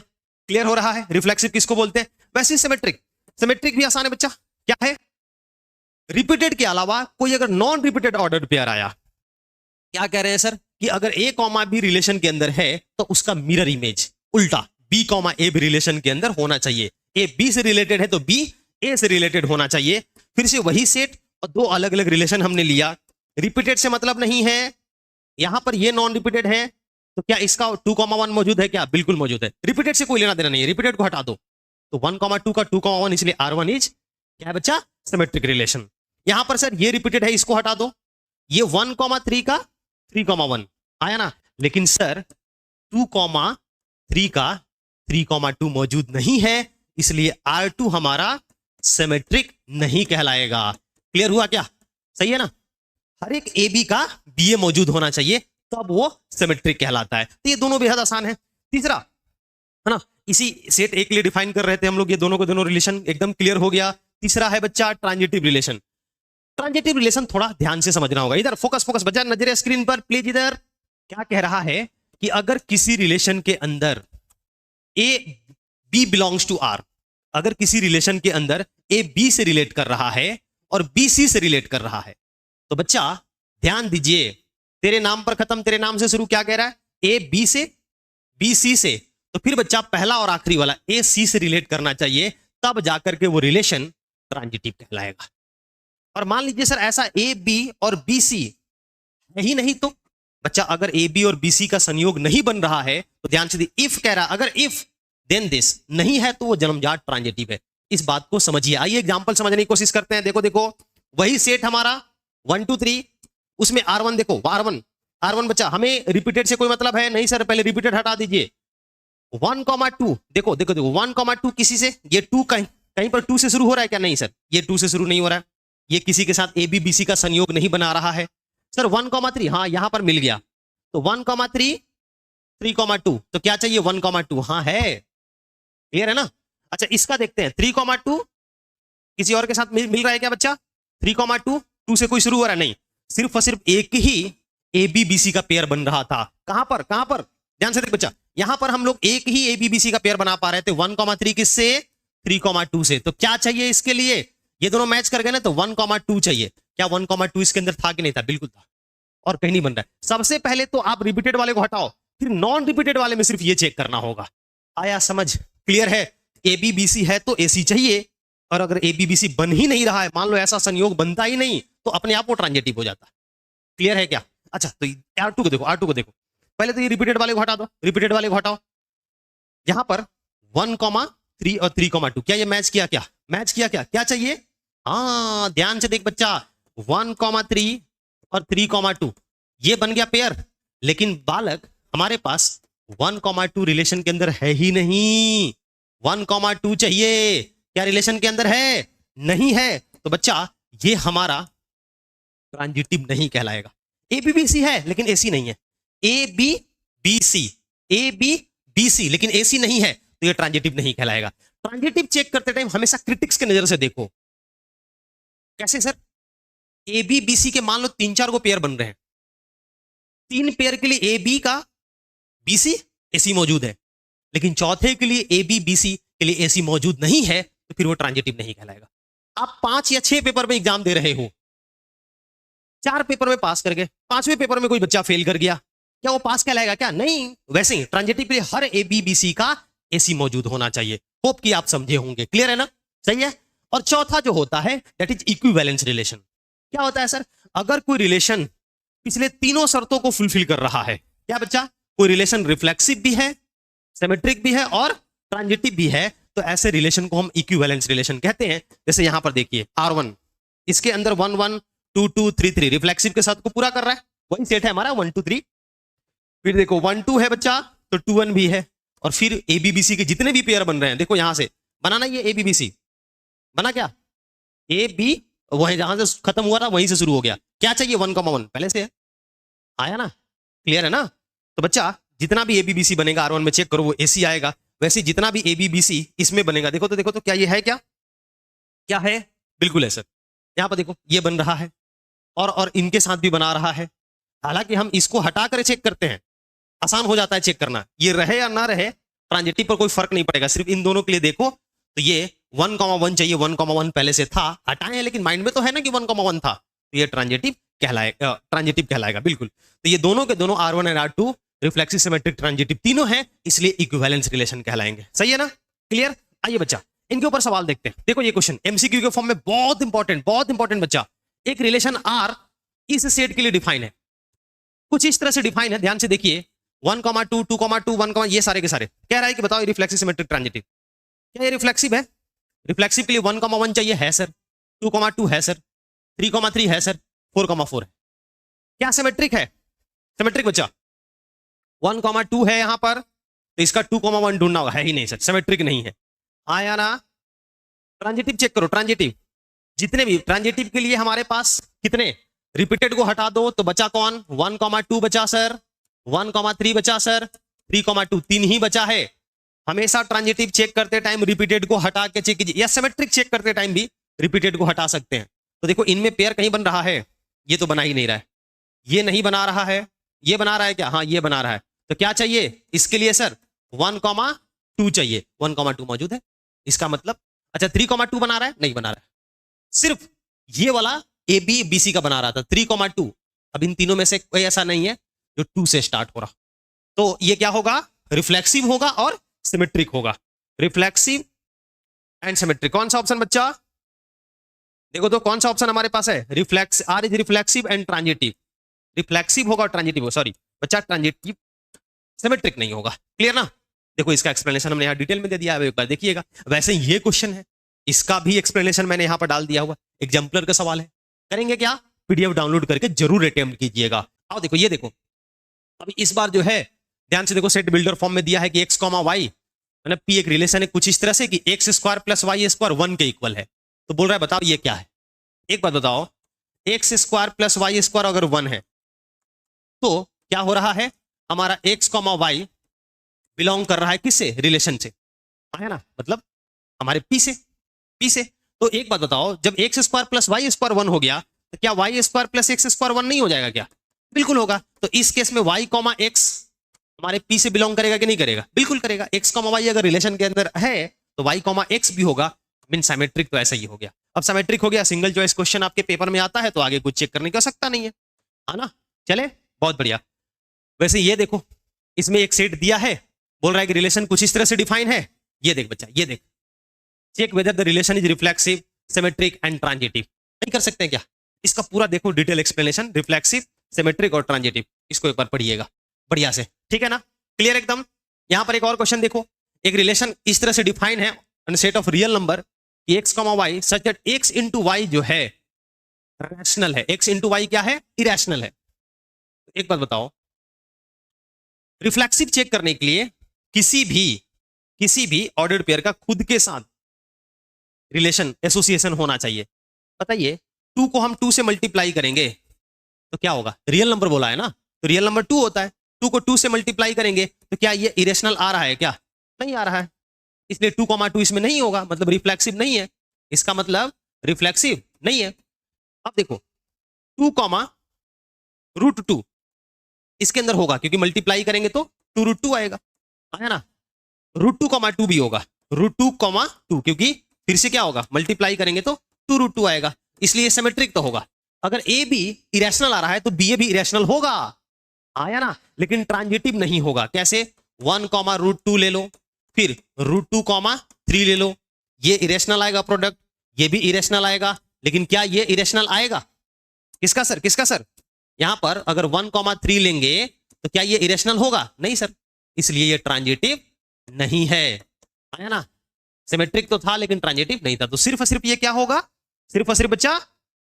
क्लियर हो रहा है? रिफ्लेक्सिव किसको बोलते हैं? वैसे सिमेट्रिक, सिमेट्रिक भी आसान है बच्चा। क्या है? रिपीटेड के अलावा कोई अगर नॉन रिपीटेड ऑर्डर पेयर आया, क्या कह रहे हैं सर? कि अगर ए कॉमा बी रिलेशन के अंदर है तो उसका मिरर इमेज उल्टा बी कॉमा ए भी रिलेशन के अंदर होना चाहिए। ए बी से रिलेटेड है तो बी ए से रिलेटेड होना चाहिए। फिर से वही सेट और 2 अलग अलग रिलेशन हमने लिया। रिपीटेड से मतलब नहीं है, यहां पर ये नॉन रिपीटेड है, तो क्या इसका 2,1 मौजूद है क्या? बिल्कुल मौजूद है। रिपीटेड से कोई लेना देना नहीं है, रिपीटेड को हटा दो। तो 1,2 का 2,1, इसलिए R1 इज क्या है बच्चा? Symmetric relation. यहां पर सर ये रिपीटेड है, इसको हटा दो। ये 1,3 का 3,1 आया ना, लेकिन सर 2,3 का 3,2 मौजूद नहीं है, इसलिए R2 हमारा सिमेट्रिक नहीं कहलाएगा। क्लियर हुआ क्या? सही है ना? हर एक ए बी का बी ए मौजूद होना चाहिए, तब वो सिमेट्रिक कहलाता है। तो ये दोनों बेहद आसान है। तीसरा है ना, इसी सेट ए के लिए डिफाइन कर रहे थे हम लोग, ये दोनों को दोनों रिलेशन एकदम क्लियर हो गया। तीसरा है बच्चा ट्रांजिटिव रिलेशन। ट्रांजिटिव रिलेशन थोड़ा ध्यान से समझना होगा। इधर फोकस फोकस बच्चा, नजर स्क्रीन पर प्लीज। इधर क्या कह रहा है कि अगर किसी रिलेशन के अंदर A B belongs to R, अगर किसी रिलेशन के अंदर ए बी से रिलेट कर रहा है और बी सी से रिलेट कर रहा है, तो बच्चा ध्यान दीजिए, तेरे नाम पर खत्म, तेरे नाम से शुरू, क्या कह रहा है? ए बी से, बी सी से, तो फिर बच्चा पहला और आखिरी वाला ए सी से रिलेट करना चाहिए, तब जाकर के वो रिलेशन ट्रांजिटिव कहलाएगा। और मान लीजिए सर ऐसा ए बी और बी सी है ही नहीं, तो बच्चा अगर ए बी और बी सी का संयोग नहीं बन रहा है, तो ध्यान से इफ कह रहा, अगर इफ देन दिस नहीं है तो वो जन्मजात ट्रांजिटिव है। इस बात को समझिए। आइए एग्जांपल समझने की कोशिश करते हैं। देखो देखो, वही सेट हमारा 1 2 3, उसमें R1 देखो, R1 बच्चा, हमें रिपीटेड से कोई मतलब है नहीं सर, पहले रिपीटेड हटा दीजिए। 1,2 देखो देखो देखो, 1,2 किसी से, ये 2 कहीं पर 2 से शुरू हो रहा है क्या? नहीं सर, ये 2 से शुरू नहीं हो रहा है। ये किसी के साथ ए बी बी सी का संयोग नहीं बना रहा है। सर 1,3, हाँ यहां पर मिल गया, तो 1,3 3,2, तो क्या चाहिए? 1,2, हाँ है, क्लियर है ना? अच्छा इसका देखते हैं, 3,2 किसी और के साथ मिल रहा है क्या बच्चा? 3,2 2 से कोई शुरू हो रहा है? नहीं, सिर्फ और सिर्फ एक ही ए बी बी सी का पेयर बन रहा था। कहां पर? कहां पर? ध्यान से देख बच्चा, यहां पर हम लोग एक ही ए बी बी सी का पेयर बना पा रहे थे। 1,3 किससे? 3,2 से। तो क्या चाहिए इसके लिए? ये दोनों मैच कर गए ना, तो 1,2 चाहिए। क्या 1,2 इसके अंदर था कि नहीं था? बिल्कुल था, और कहीं नहीं बन रहा है। सबसे पहले तो आप रिपीटेड वाले को हटाओ, फिर नॉन रिपीटेड वाले में सिर्फ ये चेक करना होगा। आया समझ? क्लियर है? ए बी बी सी है तो ए सी चाहिए, और अगर ए बी बी सी बन ही नहीं रहा है, मान लो ऐसा संयोग बनता ही नहीं, तो अपने आप वो ट्रांजिटिव हो जाता। क्लियर है क्या? अच्छा तो R2 को देखो, R2 को देखो, पहले तो ये रिपीटेड वाले को हटा दो, रिपीटेड वाले को हटाओ। यहां पर 1,3 और 3,2, क्या ये मैच किया? क्या मैच किया? क्या चाहिए? हाँ ध्यान से देख बच्चा, 1,3 और 3,2 ये बन गया पेयर, लेकिन बालक हमारे पास 1,2 रिलेशन के अंदर है ही नहीं। 1,2 चाहिए, क्या रिलेशन के अंदर है? नहीं है, तो बच्चा ये हमारा ट्रांजिटिव नहीं कहलाएगा। ए बी बी सी है लेकिन ए सी नहीं है, A B B C, A B B C लेकिन ए सी नहीं है, तो ये ट्रांजिटिव नहीं कहलाएगा। ट्रांजिटिव चेक करते टाइम हमेशा क्रिटिक्स की नजर से देखो। कैसे sir? A B B C के मान लो 3-4 को पेयर बन रहे हैं, 3 पेयर के लिए ए बी का बी सी ए सी मौजूद है, लेकिन चौथे के लिए ए बी बी सी के लिए ए सी मौजूद नहीं है, तो फिर वो ट्रांजिटिव नहीं कहलाएगा। आप 5 या 6 पेपर में एग्जाम दे रहे हो, 4 पेपर में पास कर गए, 5वें पेपर में कोई बच्चा फेल कर गया, क्या वो पास कहलाएगा? क्या नहीं। वैसे ही ट्रांजिटिव के लिए हर ए बी बी सी का ए सी मौजूद होना चाहिए। होप कि आप समझे होंगे। क्लियर है ना? सही है। और चौथा जो होता है दैट इज इक्विवेलेंस रिलेशन। क्या होता है सर? अगर कोई रिलेशन पिछले तीनों शर्तों को फुलफिल कर रहा है, क्या बच्चा? कोई रिलेशन रिफ्लेक्सिव भी है, सिमेट्रिक भी है और ट्रांजिटिव भी है, तो ऐसे रिलेशन को हम इक्विवेलेंस रिलेशन कहते हैं। जैसे यहां पर देखिए R1, इसके अंदर 1 1 2 2 3 3 रिफ्लेक्सिव के साथ को पूरा कर रहा है, वही सेट है हमारा 1 2 3। फिर देखो 1 2 है बच्चा, तो 2 1 भी है, और फिर ए बी बी सी के जितने भी पेयर बन रहे हैं, देखो यहां से बनाना, ये ए बी बी सी बना, क्या ए बी वही जहां से खत्म हुआ था वहीं से शुरू हो गया। क्या चाहिए? 1,1 पहले से है, आया ना? क्लियर है ना? तो बच्चा जितना भी ए बी बी सी बनेगा R1 में चेक करो, वो ए सी आएगा। वैसे जितना भी ए बी बी सी इसमें बनेगा, देखो तो क्या ये है? क्या है? बिल्कुल है सर। यहां पर देखो ये बन रहा है, और इनके साथ भी बना रहा है। हालांकि हम इसको हटा कर चेक करते हैं, आसान हो जाता है चेक करना, ये रहे या ना रहे ट्रांजिटिव पर कोई फर्क नहीं पड़ेगा। सिर्फ इन दोनों के लिए देखो, तो ये 1,1 चाहिए, 1,1 पहले से था, हटाए हैं, लेकिन माइंड में तो है ना कि 1,1 था, तो ये ट्रांजिटिव कहलाएगा बिल्कुल। तो ये दोनों के दोनों R1 और R2 रिफ्लेक्सिव सिमेट्रिक ट्रांजिटिव तीनों हैं, इसलिए इक्विवेलेंस रिलेशन कहलाएंगे। सही है ना? क्लियर? आइए बच्चा इनके ऊपर सवाल देखते हैं। देखो ये क्वेश्चन एमसीक्यू के फॉर्म में बहुत इंपॉर्टेंट बच्चा। एक रिलेशन R इस सेट के लिए डिफाइन है, कुछ इस तरह से डिफाइन है, ध्यान से देखिए। 1,2, 2,2, 1, ये सारे के सारे कह रहा है कि बताओ रिफ्लेक्सिव सिमेट्रिक ट्रांजिटिव, क्या ये रिफ्लेक्सिव है? रिफ्लेक्सिव के लिए 1,1 चाहिए, है सर। 2,2 है सर। 3,3 है सर। 4,4 है। क्या सिमेट्रिक है? सिमेट्रिक बच्चा 1,2 है यहां पर, तो इसका 2,1 ढूंढना होगा, है ही नहीं सर, सिमेट्रिक नहीं है। आया ना? ट्रांजिटिव चेक करो, ट्रांजिटिव जितने भी ट्रांजिटिव के लिए हमारे पास कितने, रिपीटेड को हटा दो तो बचा कौन, 1,2 बचा सर, 1,3 बचा सर, 3,2, 3 ही बचा है। हमेशा ट्रांजिटिव चेक करते टाइम रिपीटेड को हटा के चेक कीजिए, या सिमेट्रिक चेक करते टाइम भी रिपीटेड को हटा सकते हैं। तो देखो इनमें पेयर कहीं बन रहा है, ये तो बना ही नहीं रहा है, ये नहीं बना रहा है, ये बना रहा है क्या, हाँ ये बना रहा है। तो क्या चाहिए इसके लिए सर, 1,2 चाहिए, 1,2 मौजूद है, इसका मतलब अच्छा 3,2 बना रहा है, नहीं बना रहा है, सिर्फ ये वाला ए बी बी सी का बना रहा था 3,2। अब इन तीनों में से कोई ऐसा नहीं है जो 2 से स्टार्ट हो रहा, तो ये क्या होगा, रिफ्लेक्सिव होगा और सिमेट्रिक होगा। रिफ्लेक्सिव एंड सिमेट्रिक, कौन सा ऑप्शन बच्चा, देखो तो कौन सा ऑप्शन हमारे पास है, reflex are is reflexive and transitive, reflexive होगा और ट्रांजिटिव, सॉरी बच्चा ट्रांजिटिव, सिमेट्रिक नहीं होगा। क्लियर ना? देखो इसका एक्सप्लेनेशन हमने यहाँ डिटेल में दे दिया है, एक बार देखिएगा। वैसे ये क्वेश्चन है, इसका भी एक्सप्लेनेशन मैंने यहाँ पर डाल दिया हुआ, एग्जाम्पलर का सवाल है, करेंगे क्या, पीडीएफ डाउनलोड करके जरूर अटेम्प्ट कीजिएगा। आओ देखो, ये देखो अभी इस बार जो है ध्यान से देखो, सेट बिल्डर फॉर्म में दिया है कि एक्स कॉमा वाई, मतलब पी एक रिलेशन है कुछ इस तरह से कि X square plus Y square 1 के इक्वल है। तो बोल रहा है बताओ ये क्या है, एक बात बताओ, X square plus Y square अगर 1 है तो क्या हो रहा है, हमारा एक्स कॉमा वाई बिलोंग कर रहा है किससे, रिलेशन से, है ना, मतलब हमारे पी से, पी से। तो एक बात बताओ, जब X square plus Y square 1 हो गया तो क्या Y square plus X square 1 नहीं हो जाएगा क्या, बिल्कुल होगा। तो इस केस में वाई कॉमा एक्स हमारे पी से बिलोंग करेगा कि नहीं करेगा, बिल्कुल करेगा। एक्स कॉमा वाई अगर रिलेशन के अंदर है तो वाई कॉमा एक्स भी होगा, मीन सिमेट्रिक, तो ऐसा ही हो गया। अब सिमेट्रिक हो गया, सिंगल चॉइस क्वेश्चन आपके पेपर में आता है तो आगे कुछ चेक करने की आवश्यकता नहीं है ना। चले, बहुत बढ़िया। वैसे ये देखो, इसमें एक सेट दिया है, बोल रहा है कि रिलेशन कुछ इस तरह से डिफाइन है, ये देख बच्चा, ये देख, check whether the relation is reflexive symmetric and transitive. नहीं कर सकते हैं क्या, इसका पूरा देखो डिटेल एक्सप्लेनेशन, रिफ्लेक्सिव सिमेट्रिक और ट्रांजिटिव, इसको एक बार पढ़िएगा बढ़िया से, ठीक है ना, क्लियर एकदम। यहां पर एक और क्वेश्चन देखो, एक रिलेशन इस तरह से डिफाइन है on set of real number कि X comma Y such that X into Y जो है रैशनल है, एक्स इंटू वाई क्या है, इरेशनल है। एक बात बताओ, रिफ्लेक्सिव चेक करने के लिए किसी भी ऑर्डर्ड पेयर का खुद के साथ रिलेशन एसोसिएशन होना चाहिए। बताइए 2 को हम 2 से मल्टीप्लाई करेंगे तो क्या होगा, रियल नंबर बोला है ना, तो रियल नंबर 2 होता है, 2 को 2 से मल्टीप्लाई करेंगे तो क्या ये इरेशनल आ रहा है क्या, नहीं आ रहा है, इसलिए 2,2 इसमें नहीं होगा, मतलब रिफ्लेक्सिव नहीं है, इसका मतलब रिफ्लेक्सिव नहीं है। अब देखो 2,√2 इसके अंदर होगा क्योंकि मल्टीप्लाई करेंगे तो 2√2 आएगा, है ना, √2,2 भी होगा, √2,2 क्योंकि फिर से क्या होगा, मल्टीप्लाई करेंगे तो 2√2 आएगा, इसलिए सिमेट्रिक तो होगा। अगर ए बी इरेशनल आ रहा है तो बी ए भी इरेशनल होगा, आया ना, लेकिन ट्रांजिटिव नहीं होगा। कैसे, 1,√2 ले लो, फिर √2,3 ले लो, ये इरेशनल आएगा प्रोडक्ट, ये भी इरेशनल आएगा, लेकिन क्या ये इरेशनल आएगा, किसका सर, किसका सर, यहां पर अगर 1,3 लेंगे तो क्या ये इरेशनल होगा, नहीं सर, इसलिए ये ट्रांजिटिव नहीं है, आया ना। सिमेट्रिक तो था लेकिन ट्रांजिटिव नहीं था, तो सिर्फ और सिर्फ ये क्या होगा, सिर्फ और सिर्फ बच्चा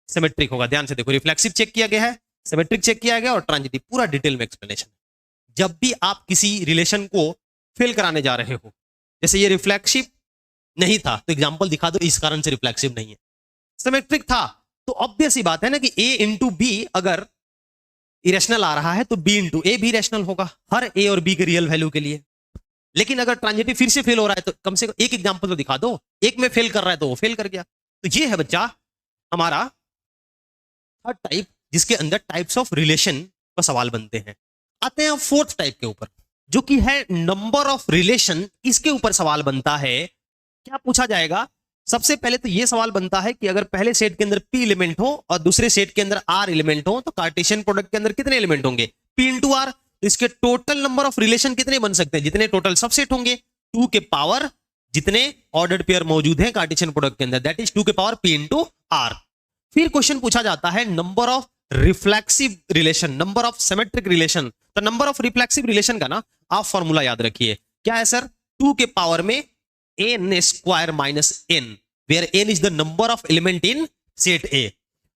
सिमेट्रिक होगा। ध्यान से देखो, रिफ्लेक्सिव चेक किया गया है, सिमेट्रिक चेक किया गया और ट्रांजिटिव, पूरा डिटेल में एक्सप्लेनेशन। जब भी आप किसी रिलेशन को फेल कराने जा रहे हो, जैसे ये रिफ्लेक्सिव नहीं था तो एग्जांपल दिखा दो इस कारण से रिफ्लेक्सिव नहीं है, सिमेट्रिक था तो ऑब्वियस ही बात है ना कि ए इंटू बी अगर इरेशनल आ रहा है तो बी इंटू ए भी इरेशनल होगा, हर ए और बी के रियल वैल्यू के लिए। लेकिन अगर ट्रांजिटिव फिर से फेल हो रहा है तो कम से कम एक एग्जांपल तो दिखा दो, एक में फेल कर रहा है तो वो फेल कर गया। तो ये है बच्चा हमारा थर्ड टाइप, जिसके अंदर टाइप्स ऑफ रिलेशन का सवाल बनते हैं। आते हैं फोर्थ टाइप के ऊपर, जो कि है नंबर ऑफ रिलेशन, इसके ऊपर सवाल बनता है। क्या पूछा जाएगा, सबसे पहले तो यह सवाल बनता है कि अगर पहले सेट के अंदर p एलिमेंट हो और दूसरे सेट के अंदर r एलिमेंट हो तो कार्टेशियन प्रोडक्ट के अंदर कितने एलिमेंट होंगे, p इंटू आर, तो इसके टोटल नंबर ऑफ रिलेशन कितने बन सकते हैं, जितने टोटल सबसेट होंगे 2 के पावर जितने ऑर्डर्ड पेयर मौजूद हैं कार्टेशियन प्रोडक्ट के अंदर, दैट इज 2 के पावर p इंटू आर। फिर क्वेश्चन पूछा जाता है number of reflexive relation, number of symmetric relation. तो नंबर ऑफ रिफ्लेक्सिव रिलेशन का ना आप फॉर्मूला याद रखिए, क्या है सर, 2 के पावर में n square minus n, where n is the number of element in set A.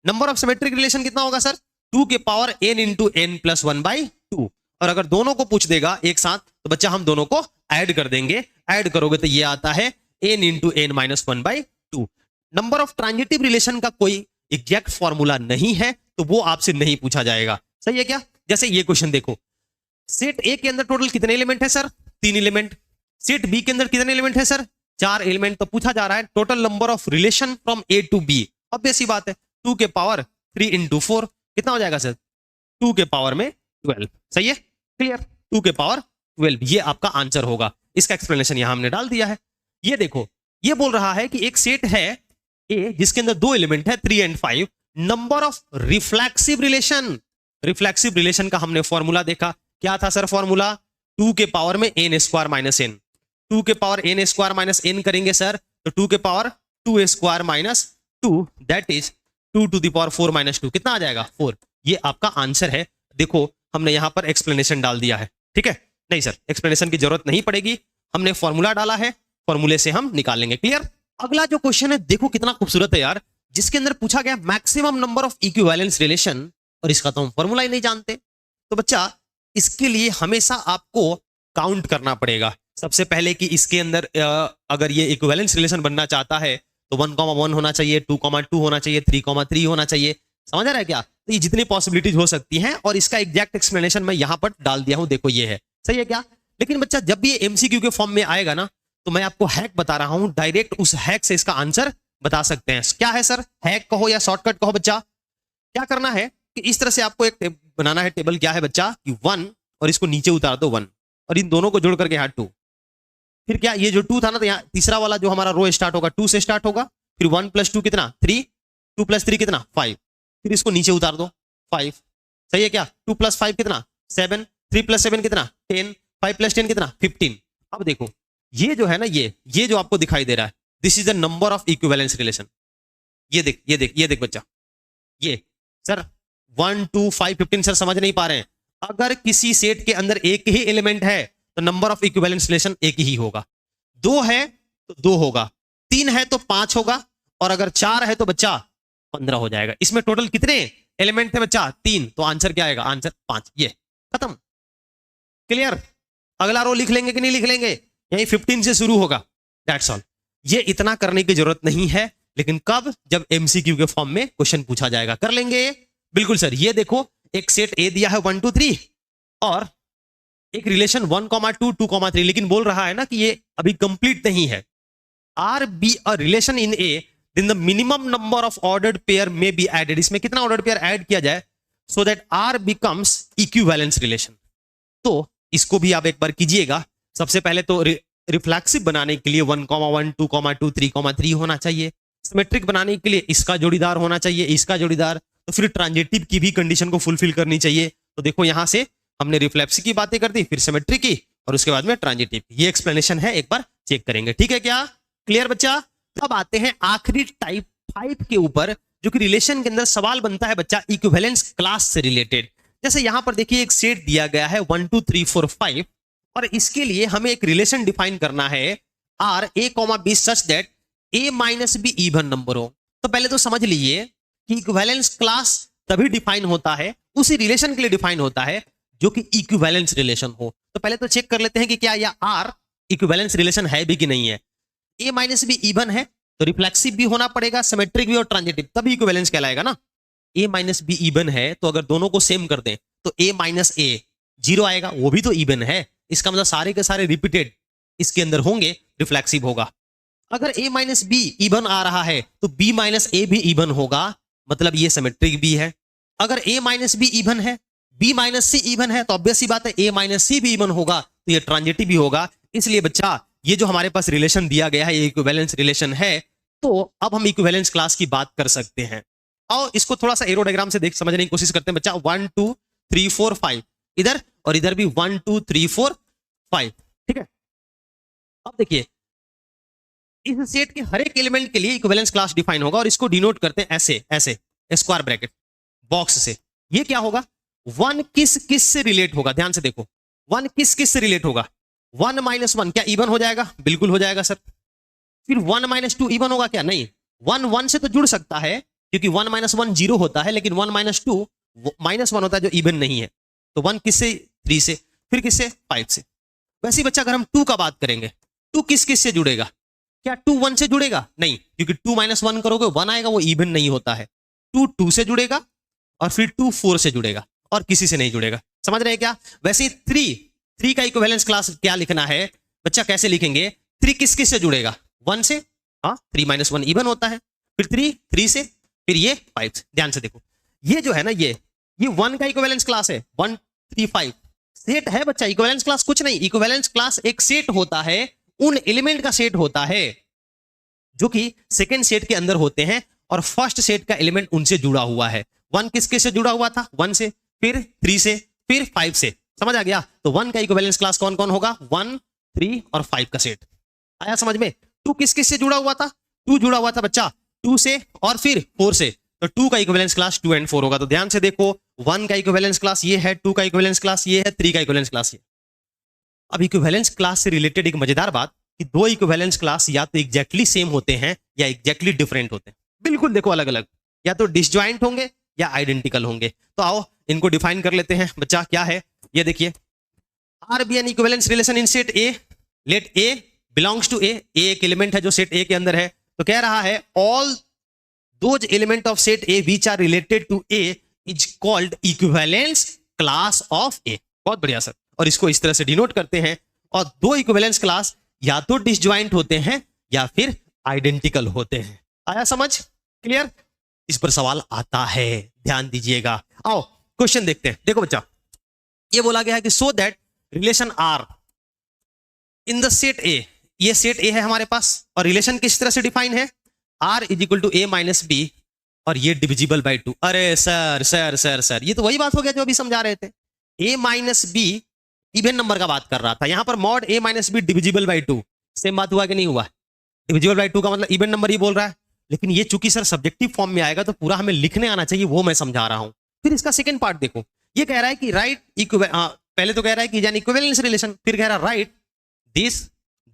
Number of symmetric relation कितना होगा सर, 2 के power n into n plus 1/2। और अगर दोनों को पूछ देगा एक साथ तो बच्चा हम दोनों को ऐड कर देंगे, ऐड करोगे तो ये आता है n into n minus 1/2। Number of transitive relation का कोई एग्जैक्ट फॉर्मूला नहीं है तो वो आपसे नहीं पूछा जाएगा, सही है क्या। जैसे ये क्वेश्चन देखो, सेट ए के अंदर टोटल कितने एलिमेंट है सर, 3 एलिमेंट। सेट बी के अंदर कितने एलिमेंट है सर, 4 एलिमेंट। तो पूछा जा रहा है total number of relation from A to B. Obvious सी बात है, 2 के पावर 3 इंटू 4 कितना हो जाएगा सर, 2 के पावर में 12। सही है, क्लियर, 2 के पावर 12 ये आपका आंसर होगा। इसका एक्सप्लेनेशन यहां हमने डाल दिया है। ये देखो, ये बोल रहा है कि एक सेट है ए जिसके अंदर 2 एलिमेंट है 3 and 5, number of reflexive relation. Reflexive relation का हमने फॉर्मूला देखा, क्या था सर फॉर्मूला, 2 के पावर में n स्क्वायर माइनस n। 2 के power n square minus n करेंगे सर तो 2 के power 2 square minus 2 that is 2 to the power 4 minus 2 कितना आ जाएगा 4। ये आपका आंसर है। देखो हमने यहां पर एक्सप्लेनेशन डाल दिया है, ठीक है। नहीं सर, एक्सप्लेनेशन की जरूरत नहीं पड़ेगी, हमने फॉर्मूला डाला है, फॉर्मूले से हम निकाल लेंगे, क्लियर। अगला जो क्वेश्चन है देखो कितना खूबसूरत है यार, जिसके अंदर पूछा गया maximum number of equivalence relation, और इसका तो हम फॉर्मूला ही नहीं जानते। तो बच्चा इसके लिए हमेशा आपको काउंट करना पड़ेगा। सबसे पहले कि इसके अंदर अगर ये इक्विवेलेंस रिलेशन बनना चाहता है तो 1,1 होना चाहिए, 2,2 होना चाहिए, 3,3 होना चाहिए, समझ आ रहा है क्या। तो ये जितनी पॉसिबिलिटीज हो सकती हैं और इसका एग्जैक्ट एक्सप्लेनेशन मैं यहां पर डाल दिया हूं, देखो ये है, सही है क्या। लेकिन बच्चा जब ये एमसीक्यू के फॉर्म में आएगा ना तो मैं आपको हैक बता रहा हूं, डायरेक्ट उस हैक से इसका आंसर बता सकते हैं। क्या है सर, हैक कहो या शॉर्टकट कहो बच्चा, क्या करना है कि इस तरह से आपको एक बनाना है टेबल। क्या है बच्चा कि 1 और इसको नीचे उतार दो 1 और इन दोनों को जोड़ करके यहाँ 2। फिर क्या ये जो 2 था ना तो यहाँ तीसरा वाला जो हमारा रो स्टार्ट होगा 2 से स्टार्ट होगा, फिर 1 + 2 कितना 3, 2 + 3 कितना 5, फिर इसको नीचे उतार दो 5, सही है क्या। 2 + 5 कितना 7, 3 + 7 कितना 10, 5 + 10 कितना 15। अब देखो ये जो है ना ये जो आपको दिखाई दे रहा है, this is the number of equivalence relation. ये देख ये देख ये देख बच्चा, ये सर 1 2 5 15 सर समझ नहीं पा रहे हैं। अगर किसी सेट के अंदर एक ही एलिमेंट है तो नंबर ऑफ इक्विवेलेंस रिलेशन एक ही होगा, 2 है तो 2 होगा, 3 है तो 5 होगा, और अगर 4 है तो बच्चा 15 हो जाएगा। इसमें टोटल कितने एलिमेंट थे बच्चा 3, तो आंसर क्या आएगा, आंसर 5। ये खत्म, क्लियर। अगला रो लिख लेंगे कि नहीं लिख लेंगे, यही 15 से शुरू होगा, दैट्स ऑल। ये इतना करने की जरूरत नहीं है, लेकिन कब, जब एमसीक्यू के फॉर्म में क्वेश्चन पूछा जाएगा कर लेंगे। बिल्कुल सर, ये देखो एक सेट ए दिया है 1 2 3 और एक रिलेशन 1,2 2,3, लेकिन बोल रहा है ना कि ये अभी कंप्लीट नहीं है। R be a relation in A then the minimum number of ordered pair में बी एडेड। इसमें कितना ऑर्डर्ड पेयर ऐड किया जाए so that R becomes equivalence relation. तो इसको भी आप एक बार कीजिएगा। सबसे पहले तो रिफ्लेक्सिव बनाने के लिए 1,1 2,2 3,3 होना चाहिए, सिमेट्रिक बनाने के लिए इसका जोड़ीदार होना चाहिए, इसका जोड़ीदार, तो फिर ट्रांजिटिव की भी कंडीशन को फुलफिल करनी चाहिए। तो देखो यहां से हमने रिफ्लेक्सिव की बातें कर दी, फिर सिमेट्रिक की, और उसके बाद में ट्रांजिटिव। ये एक्सप्लेनेशन है, एक बार चेक करेंगे, ठीक है क्या, क्लियर बच्चा। अब आते हैं आखिरी टाइप 5 के ऊपर, जो कि रिलेशन के अंदर सवाल बनता है बच्चा इक्विवेलेंस क्लास से रिलेटेड। जैसे यहां पर देखिए एक सेट दिया गया है 1 2 3 4 5 और इसके लिए हमें एक रिलेशन डिफाइन करना है R A comma B such that A minus B even number हो। तो पहले तो समझ लीजिए कि इक्विवेलेंस क्लास तभी डिफाइन होता है, उसी रिलेशन के लिए डिफाइन होता है जो कि इक्विवेलेंस रिलेशन हो। तो पहले तो चेक कर लेते हैं कि क्या यह आर इक्विवेलेंस रिलेशन है भी कि नहीं है। ए माइनस बी इवन है तो रिफ्लेक्सिव भी होना पड़ेगा, सिमेट्रिक भी और ट्रांजिटिव, तभी इक्विवेलेंस कहलाएगा ना। ए माइनस बी इवन है तो अगर दोनों को सेम कर दें तो ए माइनस ए 0 आएगा, वो भी तो इवन है। इसका मतलब सारे के सारे रिपीटेड इसके अंदर होंगे, रिफ्लेक्सिव होगा। अगर ए माइनस बी इवन आ रहा है तो बी माइनस ए भी इवन होगा, मतलब ये सिमेट्रिक भी है। अगर ए माइनस बी इवन है, बी माइनस सी इवन है, तो ऑब्वियस सी बात है ए माइनस सी भी इवन होगा, तो ये ट्रांजिटिव भी होगा। इसलिए बच्चा ये जो हमारे पास रिलेशन दिया गया है ये इक्विवेलेंस रिलेशन है। तो अब हम इक्विवेलेंस क्लास की बात कर सकते हैं। और इसको थोड़ा सा एरो डायग्राम से देख समझने की कोशिश करते हैं बच्चा। 1 2 3 4 5 इधर, और इधर भी 1 2 3 4 5, ठीक है। अब देखिए इस सेट के हर एक एलिमेंट के लिए इक्विवेलेंस क्लास डिफाइन होगा और इसको डिनोट करते हैं ऐसे ऐसे स्क्वायर ब्रैकेट बॉक्स से। ये क्या होगा, वन किस किस से रिलेट होगा, ध्यान से देखो, वन किस किस से रिलेट होगा, वन माइनस वन क्या इवन हो जाएगा, बिल्कुल हो जाएगा सर। फिर वन माइनस टू इवन होगा क्या, नहीं, वन वन से तो जुड़ सकता है क्योंकि वन माइनस वन जीरो होता है, लेकिन one minus two minus one होता है जो इवन नहीं है। तो वन किससे, थ्री से, फिर किससे, फाइव से। वैसे ही बच्चा अगर हम टू का बात करेंगे, टू किस किस से जुड़ेगा, क्या टू वन से जुड़ेगा, नहीं, क्योंकि टू माइनस वन करोगे वन आएगा, वो इवन नहीं होता है। टू टू से जुड़ेगा और फिर टू फोर से जुड़ेगा और किसी से नहीं जुड़ेगा। समझ रहे हैं क्या। वैसे ही थ्री, थ्री का इक्विवेलेंस क्लास क्या लिखना है बच्चा, कैसे लिखेंगे, थ्री किस किस से जुड़ेगा, वन से, हाँ, थ्री माइनस वन इवन होता है, फिर थ्री थ्री से, फिर ये फाइव से। ध्यान से देखो, ये जो है ना, ये वन का इक्विवेलेंस क्लास है, वन थ्री फाइव सेट है बच्चा। इक्विवेलेंस क्लास कुछ नहीं, इक्विवेलेंस क्लास एक सेट होता है, उन एलिमेंट का सेट होता है जो कि सेकंड सेट के अंदर होते हैं और फर्स्ट सेट का एलिमेंट उनसे जुड़ा हुआ है। वन किसके से जुड़ा हुआ था, वन से, फिर थ्री से, फिर फाइव से। समझ आ गया। तो वन का इक्विवेलेंस क्लास कौन कौन होगा, वन, थ्री और फाइव का सेट। आया समझ में। टू किस किस से जुड़ा हुआ था, टू जुड़ा हुआ था बच्चा टू से और फिर फोर से, तो टू का equivalence class two and four होगा। तो ध्यान से देखो, वन का इक्विवेलेंस क्लास ये है, टू का इक्विवेलेंस क्लास ये है, थ्री का इक्विवेलेंस क्लास ये। अब इक्विवेलेंस क्लास से रिलेटेड एक मजेदार बात कि दो इक्विवेलेंस क्लास या तो एग्जैक्टली सेम होते हैं या एग्जैक्टली डिफरेंट होते हैं। बिल्कुल देखो अलग अलग, या तो डिसजॉइंट होंगे या आइडेंटिकल होंगे। तो आओ इनको डिफाइन कर लेते हैं बच्चा। क्या है ये देखिए, R be an equivalence relation in set A, let A belongs to A, एक एलिमेंट है जो सेट ए के अंदर है। तो कह रहा है all those element of set A which are related to A is called equivalence class of A. बहुत बढ़िया सर। और इसको इस तरह से डिनोट करते हैं। और दो इक्विवेलेंस क्लास या तो डिसजॉइंट होते हैं या फिर आइडेंटिकल होते हैं। आया समझ, क्लियर। इस पर सवाल आता है, ध्यान दीजिएगा। आओ क्वेश्चन देखते हैं। देखो बच्चा, ये बोला गया है कि so that relation R in the set A, ये सेट ए है हमारे पास और रिलेशन किस तरह से डिफाइन है, R is equal to A minus B और ये डिविजिबल बाई टू। अरे सर सर सर सर, ये तो वही बात हो गया जो अभी समझा रहे थे। ए माइनस बी इवन नंबर का बात कर रहा था, यहां पर mod A minus B divisible by to. Same बात हुआ कि नहीं हुआ, डिविजिबल बाई टू का मतलब इवन नंबर ही बोल रहा है। लेकिन ये चूंकि सर सब्जेक्टिव फॉर्म में आएगा तो पूरा हमें लिखने आना चाहिए, वो मैं समझा रहा हूं। फिर इसका सेकंड पार्ट देखो, ये कह रहा है कि राइट पहले तो कह रहा है कि यानी इक्विवेलेंस रिलेशन, फिर कह रहा है right this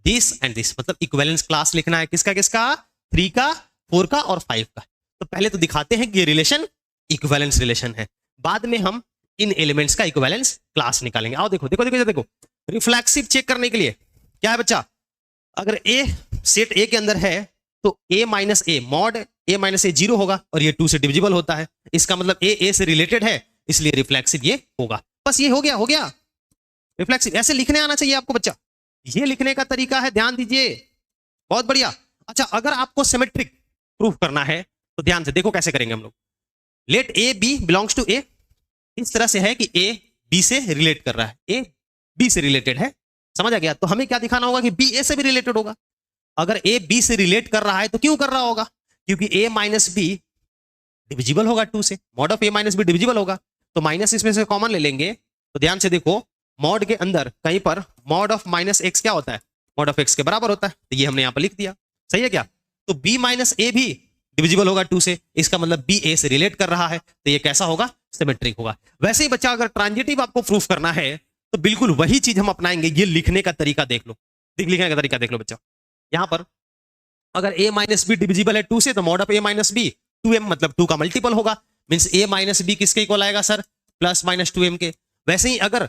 this and this, मतलब इक्विवेलेंस क्लास लिखना है किसका किसका, थ्री का, फोर का और फाइव का। तो पहले तो दिखाते हैं कि ये रिलेशन इक्विवेलेंस रिलेशन है, बाद में हम इन एलिमेंट्स का इक्विवेलेंस क्लास निकालेंगे। आओ देखो देखो देखो देखो, रिफ्लेक्सिव चेक करने के लिए क्या है बच्चा, अगर ए सेट ए के अंदर है तो ए माइनस ए, मॉड ए माइनस ए जीरो होगा और ये टू से डिविजिबल होता है। इसका मतलब ए से रिलेटेड है, इसलिए रिफ्लेक्सिव ये होगा। बस ये हो गया रिफ्लेक्सिव। ऐसे लिखने आना चाहिए आपको बच्चा, ये लिखने का तरीका है, ध्यान दीजिए। बहुत बढ़िया। अच्छा, अगर आपको सिमेट्रिक प्रूफ करना है तो ध्यान से देखो कैसे करेंगे हम लोग। Let A B belongs to A, इस तरह से है कि ए बी से रिलेट कर रहा है, ए बी से रिलेटेड है। समझ आ गया। तो हमें क्या दिखाना होगा कि बी ए से भी रिलेटेड होगा। अगर ए बी से रिलेट कर रहा है तो क्यों कर रहा होगा, क्योंकि ए माइनस बी डिविजिबल होगा टू से, mod of A minus B divisible होगा। तो माइनस इसमें से कॉमन ले लेंगे। तो ध्यान से देखो, मॉड के अंदर कहीं पर मॉड ऑफ माइनस एक्स क्या होता है, मॉड ऑफ एक्स के बराबर होता है। तो ये हमने यहां पर लिख दिया, सही है क्या। तो बी माइनस ए भी डिविजिबल होगा टू से, इसका मतलब बी ए से रिलेट कर रहा है, तो ये कैसा होगा, सिमेट्रिक होगा। वैसे ही बच्चा अगर ट्रांजिटिव आपको प्रूफ करना है तो बिल्कुल वही चीज हम अपनाएंगे। ये लिखने का तरीका देख लो, लिखने का तरीका देख लो बच्चा। यहां पर अगर a माइनस बी डिविजिबल है टू से, तो mod of a minus B 2m, मतलब 2 का मल्टीपल होगा। मींस a माइनस बी किसके इक्वल आएगा सर, प्लस माइनस 2m के। वैसे ही अगर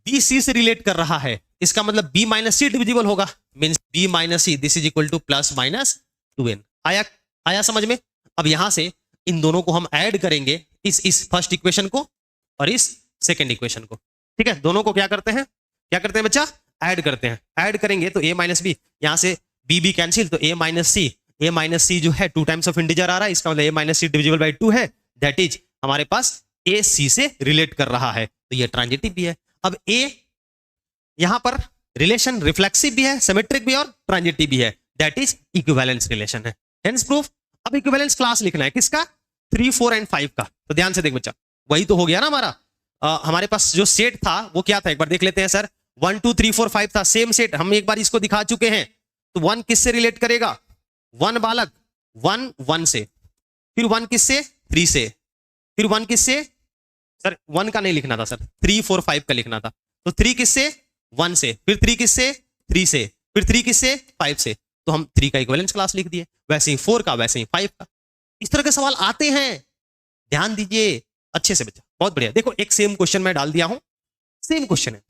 b c से रिलेट कर रहा है, इसका मतलब b माइनस सी डिविजिबल होगा। Means b minus see this is equal two plus minus 2n। आया समझ में। अब यहां से इन दोनों को हम ऐड करेंगे, इस फर्स्ट इक्वेशन को और इस सेकेंड इक्वेशन को। ठीक है, दोनों को क्या करते हैं बच्चा, ऐड करते हैं। ऐड करेंगे तो a माइनस बी, यहां से b कैंसिल, तो a माइनस सी जो है 2 टाइम्स ऑफ इंटीजर आ रहा है, इसका मतलब a minus C divisible by 2 है। दैट इज हमारे पास a c से रिलेट कर रहा है, तो ये ट्रांजिटिव भी है। अब a यहां पर रिलेशन रिफ्लेक्सिव भी है, सिमेट्रिक भी और ट्रांजिटिव भी है, दैट इज इक्विवेलेंस रिलेशन है। Hence proof. अब इक्विवेलेंस क्लास लिखना है किसका, 3, 4 एंड 5 का। तो ध्यान से देख बच्चा, वही तो हो गया ना हमारा। हमारे पास जो सेट था वो क्या था, एक बार देख लेते हैं सर। 1 2 3 4 5 था, सेम सेट। हम एक बार इसको दिखा चुके हैं। तो 1 किससे रिलेट करेगा, 1 बालक 1 1 से, फिर 1 किससे, 3 से, फिर 1 किससे, सर 1 का नहीं लिखना था सर, 3 4 5 का लिखना था। तो 3 किससे, 1 से, फिर 3 किससे, 3 से, फिर 3 किससे, 5 से, तो हम 3 का इक्विवेलेंस क्लास लिख दिए। वैसे ही 4 का, वैसे ही 5 का। इस तरह के सवाल आते हैं, ध्यान दीजिए अच्छे से बच्चा, बहुत बढ़िया। देखो एक सेम क्वेश्चन मैं डाल दिया हूं, सेम क्वेश्चन है,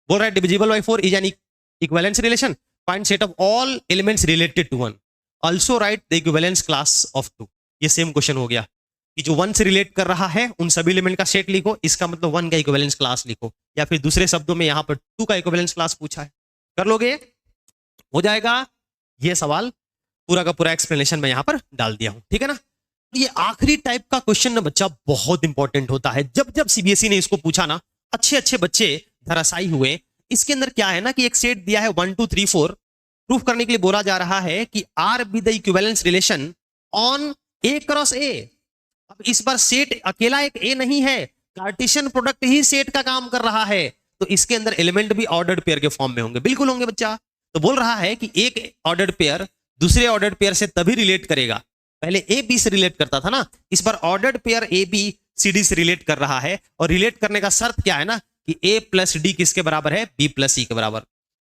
बोल रहा है divisible by 4 is an equivalence relation, find set of all elements related to 1, also write the equivalence class of 2। ये सेम क्वेश्चन हो गया कि जो 1 से रिलेट कर रहा है उन सभी एलिमेंट का सेट लिखो, इसका मतलब 1 का इक्विवेलेंस क्लास लिखो, या फिर दूसरे शब्दों में यहां पर 2 का इक्विवेलेंस क्लास पूछा है, कर लोगे, हो जाएगा। ये सवाल पूरा का पूरा एक्सप्लेनेशन मैं यहां पर डाल दिया हूं, ठीक है ना। ये आखिरी टाइप का क्वेश्चन ना बच्चा बहुत इंपॉर्टेंट होता है। जब जब सीबीएसई ने इसको पूछा ना, अच्छे अच्छे बच्चे धराशायी हुए। इसके अंदर क्या है ना कि एक सेट दिया है 1 2 3 4, प्रूफ करने के लिए बोला जा रहा है कि are be the equivalence relation on A cross ए। अब इस बार सेट अकेला एक ए नहीं है, कार्टेशियन प्रोडक्ट ही सेट का काम कर रहा है, तो इसके अंदर एलिमेंट भी ऑर्डर्ड पेयर के फॉर्म में होंगे, बिल्कुल होंगे बच्चा। तो बोल रहा है कि एक ऑर्डर्ड पेयर दूसरे ऑर्डर्ड पेयर से तभी रिलेट करेगा, पहले ए बी से रिलेट करता था ना, इस बार ordered pair A B C D से रिलेट कर रहा है। और रिलेट करने का शर्त क्या है ना कि ए प्लस डी किसके बराबर है, बी प्लस सी के बराबर।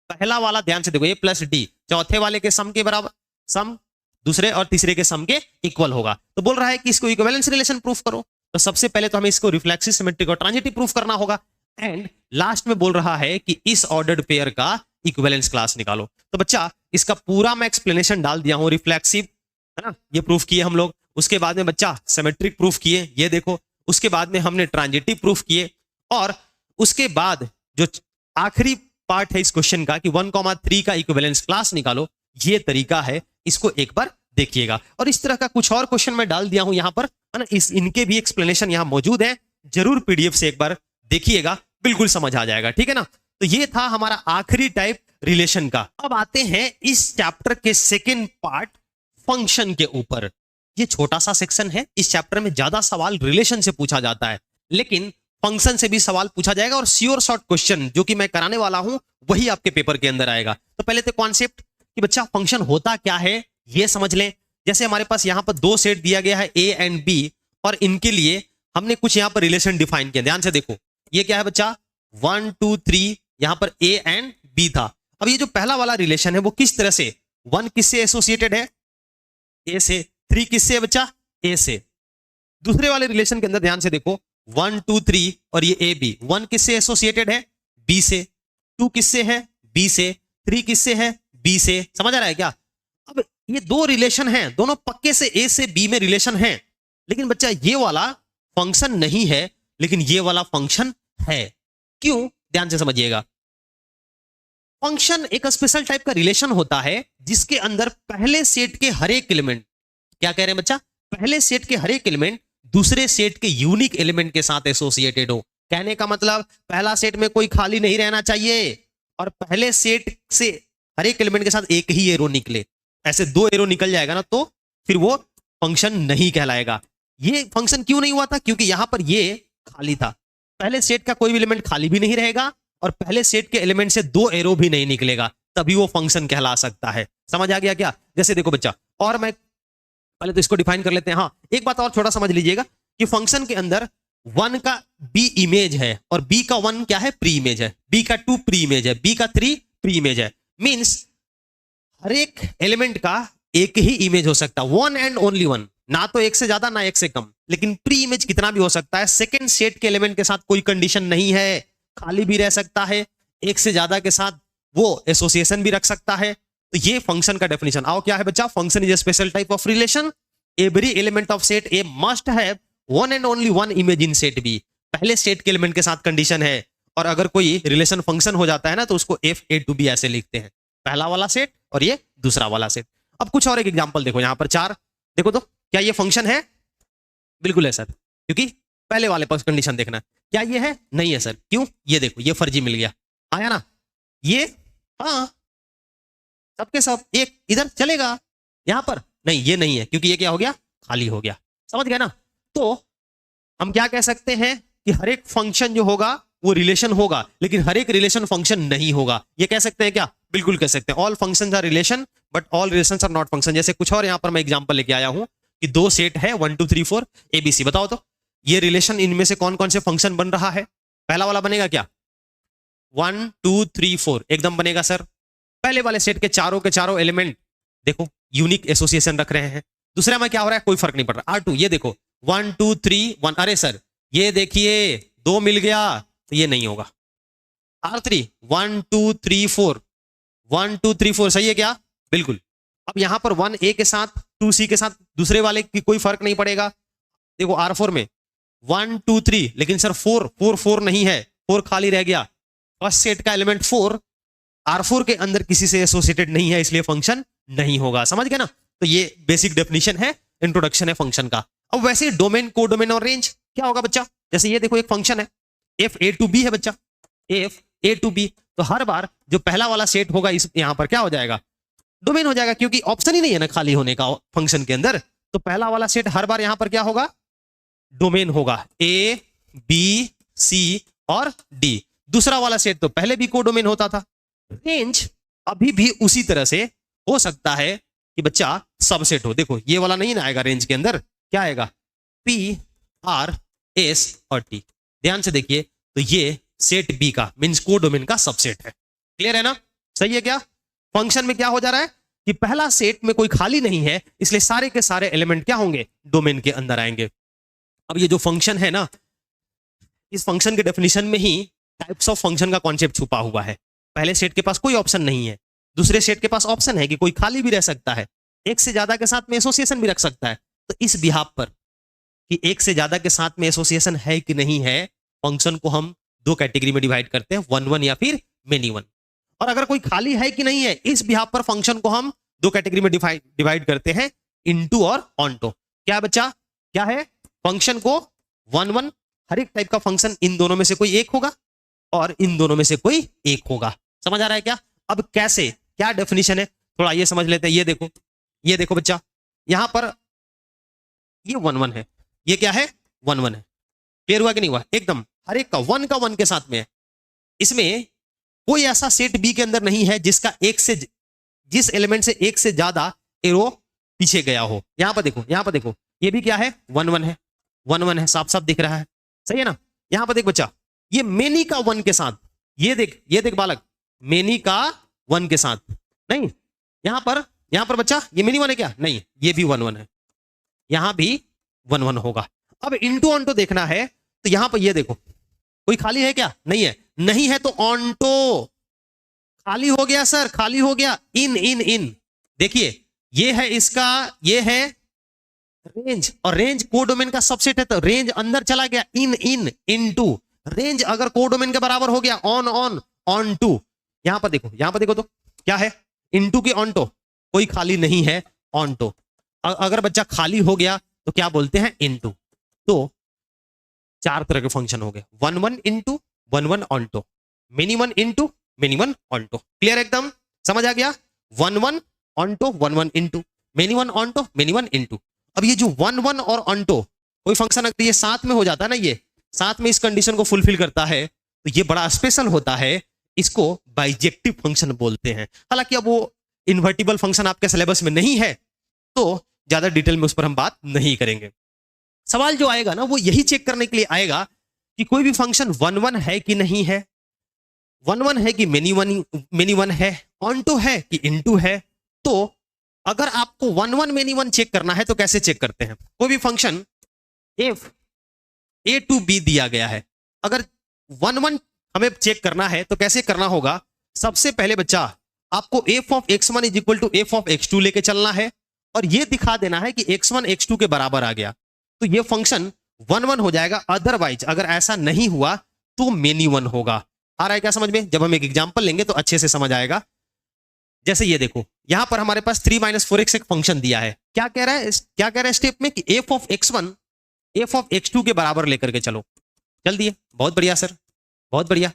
पहला वाला ध्यान से देखो, ए प्लस डी चौथे वाले के सम के बराबर, सम दूसरे और तीसरे के सम के इक्वल होगा। तो बोल रहा है कि इसको इक्विवेलेंस रिलेशन प्रूफ करो। तो सबसे पहले तो हमें इसको रिफ्लेक्सिव, सिमेट्रिक और ट्रांजिटिव प्रूफ करना होगा। एंड लास्ट में बोल रहा है कि इस ऑर्डर्ड पेयर का इक्विवेलेंस क्लास निकालो। तो बच्चा इसका पूरा मैं एक्सप्लेनेशन डाल दिया हूं, रिफ्लेक्सिव है ना, ये प्रूफ किए हम लोग। उसके बाद में बच्चा सिमेट्रिक प्रूफ किए, ये देखो। उसके बाद में हमने ट्रांजिटिव प्रूफ किए, और उसके बाद जो आखिरी पार्ट है इस क्वेश्चन का कि 1,3 का इक्विवेलेंस क्लास निकालो, ये तरीका है, इसको एक बार देखिएगा। और इस तरह का कुछ और क्वेश्चन मैं डाल दिया हूं यहां पर, है ना, इनके भी एक्सप्लेनेशन यहां मौजूद है, जरूर पीडीएफ से एक बार देखिएगा, बिल्कुल समझ आ जाएगा, ठीक है ना। तो ये था हमारा आखिरी टाइप रिलेशन का। अब आते हैं इस चैप्टर के सेकेंड पार्ट, फंक्शन के ऊपर। ये छोटा सा सेक्शन है, इस चैप्टर में ज्यादा सवाल रिलेशन से पूछा जाता है, लेकिन फंक्शन से भी सवाल पूछा जाएगा, और श्योर शॉर्ट क्वेश्चन जो कि मैं कराने वाला हूं वही आपके पेपर के अंदर आएगा। तो पहले तो कॉन्सेप्ट कि बच्चा फंक्शन होता क्या है ये समझ लें। जैसे हमारे पास यहां पर 2 सेट दिया गया है, ए एंड बी, और इनके लिए हमने कुछ यहां पर रिलेशन डिफाइन किया। ध्यान से देखो, ये क्या है बच्चा, 1 2 3, यहां पर ए एंड बी था। अब ये जो पहला वाला रिलेशन है वो किस तरह से, 1 किससे एसोसिएटेड है, ए से, 3 किससे है बच्चा, ए से। दूसरे वाले रिलेशन के अंदर ध्यान से देखो, 1 2 3 और ये ए बी, 1 किससे एसोसिएटेड है, बी से, 2 किससे है, बी से, 3 किससे है, बी से। समझ आ रहा है क्या। अब ये 2 रिलेशन हैं, दोनों पक्के से ए से बी में रिलेशन है, लेकिन बच्चा ये वाला फंक्शन नहीं है, लेकिन ये वाला फंक्शन है। क्यों, ध्यान से समझिएगा। फंक्शन एक स्पेशल टाइप का रिलेशन होता है जिसके अंदर पहले सेट के हर एक एलिमेंट, क्या कह रहे हैं बच्चा, पहले सेट के हर एक एलिमेंट दूसरे सेट के यूनिक एलिमेंट के साथ एसोसिएटेड हो। कहने का मतलब पहला सेट में कोई खाली नहीं रहना चाहिए, और पहले सेट से हर एक एलिमेंट के साथ एक ही एरो निकले। ऐसे 2 एरो निकल जाएगा ना तो फिर वो फंक्शन नहीं कहलाएगा। ये फंक्शन क्यों नहीं हुआ था, क्योंकि यहां पर ये खाली था। पहले सेट का कोई भी एलिमेंट खाली भी नहीं रहेगा, और पहले सेट के एलिमेंट से 2 एरो भी नहीं निकलेगा, तभी वो फंक्शन कहला सकता है। समझ आ गया क्या। जैसे देखो बच्चा, और मैं पहले तो इसको डिफाइन कर लेते हैं। हाँ, एक बात और छोटा समझ लीजिएगा कि फंक्शन के अंदर 1 का बी इमेज है, और बी का 1 क्या है, प्री इमेज है, बी का 2 प्री इमेज है, बी का 3 प्री इमेज है। मींस हर एक एलिमेंट का एक ही इमेज हो सकता है, 1 एंड ओनली 1, ना तो एक से ज्यादा ना एक से कम। लेकिन प्री इमेज कितना भी हो सकता है, सेकेंड सेट के एलिमेंट के साथ कोई कंडीशन नहीं है, खाली भी रह सकता है, एक से ज्यादा के साथ वो एसोसिएशन भी रख सकता है। तो ये फंक्शन का डेफिनेशन। आओ क्या है बच्चा, function is a special type of relation, every element of set A must have 1 and only 1 image in set B. पहले सेट के एलिमेंट के साथ कंडीशन है, और अगर कोई रिलेशन फंक्शन हो जाता है ना तो उसको एफ ए टू बी ऐसे लिखते हैं, पहला वाला सेट और ये दूसरा वाला सेट। अब कुछ और एक एग्जांपल देखो, यहां पर 4 देखो तो, क्या ये फंक्शन है, बिल्कुल है सर, क्योंकि पहले वाले पर कंडीशन देखना है। क्या ये है, नहीं है सर, क्यों, ये देखो ये फर्जी मिल गया, आया ना ये, हाँ सबके सब एक इधर चलेगा, यहां पर नहीं, ये नहीं है, क्योंकि ये क्या हो गया, खाली हो गया। समझ गया ना। तो हम क्या कह सकते हैं कि हर एक फंक्शन जो होगा वो रिलेशन होगा, लेकिन हर एक रिलेशन फंक्शन नहीं होगा। ये कह सकते हैं क्या, बिल्कुल कह सकते हैं। All functions are relation but all relations are not function. जैसे कुछ और यहां पर मैं एग्जांपल लेके आया हूं कि 2 सेट है 1 2 3 4 ABC, बताओ तो ये रिलेशन इनमें से कौन कौन से फंक्शन बन रहा है? पहला वाला बनेगा क्या? 1 2 3 4 एकदम बनेगा सर। पहले वाले सेट के चारों एलिमेंट देखो यूनिक एसोसिएशन रख रहे हैं। दूसरा में क्या हो रहा है? कोई फर्क नहीं पड़ रहा। R2 ये देखो 1 2 3 1, अरे सर ये देखिए 2 मिल गया, तो ये नहीं होगा। R3 1 2 3 4 1 2 3 4 सही है क्या? बिल्कुल। अब यहां पर 1A के साथ 2C के साथ दूसरे वाले की कोई फर्क नहीं पड़ेगा। देखो R4 में 1 2 3, लेकिन सर 4 नहीं है, 4 खाली रह गया। फर्स्ट सेट का एलिमेंट 4 R4 के अंदर किसी से एसोसिएटेड नहीं है, इसलिए फंक्शन नहीं होगा। समझ गए ना? तो ये बेसिक डेफिनेशन है, इंट्रोडक्शन है फंक्शन का। अब वैसे डोमेन, कोडोमेन और रेंज क्या होगा बच्चा? जैसे ये देखो एक फंक्शन है f a to b है बच्चा, f a to b, तो हर बार जो पहला वाला सेट होगा इस यहां पर क्या हो जाएगा? डोमेन हो जाएगा, क्योंकि ऑप्शन ही नहीं है ना खाली होने का फंक्शन के अंदर। तो पहला वाला सेट हर बार यहां पर क्या होगा? डोमेन होगा, a b c और d। दूसरा वाला सेट तो पहले भी कोडोमेन होता था। रेंज अभी भी उसी तरह से हो सकता है कि बच्चा सबसेट हो। देखो ये वाला नहीं ना आएगा रेंज के अंदर, क्या आएगा? p r s और t। ध्यान से देखिए, तो ये सेट b का मींस कोडोमेन का सबसेट है। क्लियर है ना? सही है क्या? फंक्शन में क्या हो जा रहा है कि पहला सेट में कोई खाली नहीं है, इसलिए सारे के सारे एलिमेंट क्या होंगे? डोमेन के अंदर आएंगे। अब ये जो फंक्शन है ना, इस फंक्शन के डेफिनेशन में ही टाइप्स ऑफ फंक्शन का कॉन्सेप्ट छुपा हुआ है। पहले सेट के पास कोई ऑप्शन नहीं है, दूसरे सेट के पास ऑप्शन है कि कोई खाली भी रह सकता है, एक से ज्यादा के साथ में एसोसिएशन भी रख सकता है। तो इस बिहाफ पर कि एक से ज्यादा के साथ में एसोसिएशन है कि नहीं है, फंक्शन को हम दो कैटेगरी में डिवाइड करते हैं, 1 1 या फिर मेनी 1। और अगर कोई खाली है कि नहीं है, इस बिहाफ पर फंक्शन को हम दो कैटेगरी में डिवाइड करते हैं, इनटू और ऑनटू। क्या बच्चा? क्या है? फंक्शन को 1 1, हर एक टाइप का फंक्शन इन दोनों में से कोई एक होगा और इन दोनों में से कोई एक होगा। समझ आ रहा है क्या? अब कैसे, क्या डेफिनेशन है, थोड़ा ये समझ लेते हैं। ये देखो बच्चा, यहां पर ये 1 1 है, ये क्या है? 1 1 है। क्लियर हुआ कि नहीं हुआ? एकदम हर एक का 1 के साथ में है। इसमें कोई ऐसा सेट बी के अंदर नहीं है जिसका जिस एलिमेंट से एक से ज्यादा एरो पीछे गया हो। यहां पर देखो, ये भी क्या है? 1 1 है, 1 1 है, साफ साफ दिख रहा है। सही है ना? यहां पर देख बच्चा, ये मेनी का 1 के साथ, ये देख बालक, मेनी का 1 के साथ नहीं। यहां पर बच्चा ये मेनी 1 है क्या? नहीं, ये भी 1 1 है, यहां भी 1 1 होगा। अब इंटू ऑनटो देखना है, तो यहां पर ये देखो, कोई खाली है क्या? नहीं है, नहीं है तो ऑनटो खाली हो गया सर, खाली हो गया। इन देखिए, ये है इसका, ये है रेंज, और रेंज कोडोमेन का सबसेट है, तो रेंज अंदर चला गया, इनटू। रेंज अगर कोडोमेन के बराबर हो गया, ऑन टू। यहां पर देखो तो क्या है? इनटू की ऑनटो, कोई खाली नहीं है, ऑनटो। अगर बच्चा खाली हो गया तो क्या बोलते हैं? इनटू। तो 4 तरह के फंक्शन हो गए, 1 1 into 1 1 onto, many 1 into many 1 onto. Clear एकदम? समझ आ गया? 1 1 ऑनटो, 1 1 into many 1 onto, many 1 into. अब ये जो 1 1 और ऑनटो कोई फंक्शन अगर ये साथ में हो जाता है ना, ये साथ में इस कंडीशन को फुलफिल करता है, तो ये बड़ा स्पेशल होता है, इसको बाइजेक्टिव फंक्शन बोलते हैं। हालांकि अब वो इन्वर्टिबल फंक्शन आपके सिलेबस में नहीं है, तो ज्यादा डिटेल में उस पर हम बात नहीं करेंगे। सवाल जो आएगा ना, वो यही चेक करने के लिए आएगा कि कोई भी फंक्शन 1 1 है कि नहीं है, 1 1 है कि मेनी 1 है, ऑनटू है कि इनटू है। तो अगर आपको 1 1 मेनी 1 चेक करना है तो कैसे चेक करते हैं? कोई भी function f a to b दिया गया है, अगर 1 1 हमें चेक करना है तो कैसे करना होगा? सबसे पहले बच्चा, आपको f of x1 is equal to f of x2 लेके चलना है, और यह दिखा देना है कि x1 x2 के बराबर आ गया, तो यह फंक्शन 1 1 हो जाएगा। अदरवाइज अगर ऐसा नहीं हुआ तो मेनी 1 होगा। आ रहा है क्या समझ में? जब हम एक एग्जांपल लेंगे तो अच्छे से समझ आएगा। जैसे ये देखो, यहां पर हमारे पास 3 - 4x एक फंक्शन दिया है। क्या कह रहा है स्टेप में कि f of x1 f of x2 के बराबर लेकर के चलो। चल दिए, बहुत बढ़िया सर, बहुत बढ़िया।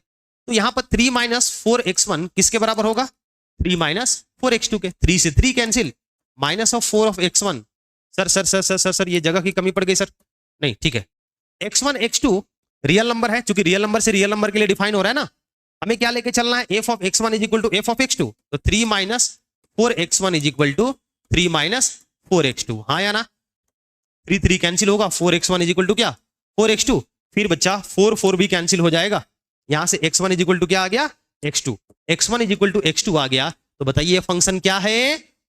तो यहां पर 3 - 4x1 किसके बराबर होगा? 3 - 4x2 के। 3 से 3 cancel, minus of 4 of x1। Sir ये जगह की कमी पड़ गई सर। नहीं, ठीक है, x1 x2 रियल नंबर है, चूंकि रियल नंबर से रियल नंबर के लिए डिफाइन हो रहा है ना, हमें क्या लेके चलना है? f of x1 is equal to f of x2। तो 3 - 4x1 is equal to 3 - 4x2। हाँ या ना? 3 3 कैंसिल होगा, 4x1 इज इक्वल टू क्या? 4x2, फिर बच्चा 4 भी कैंसिल हो जाएगा, यहां से x1 इज इक्वल टू क्या आ गया, x2, x1 is equal to x2 आ गया, तो बताइए फंक्शन क्या है,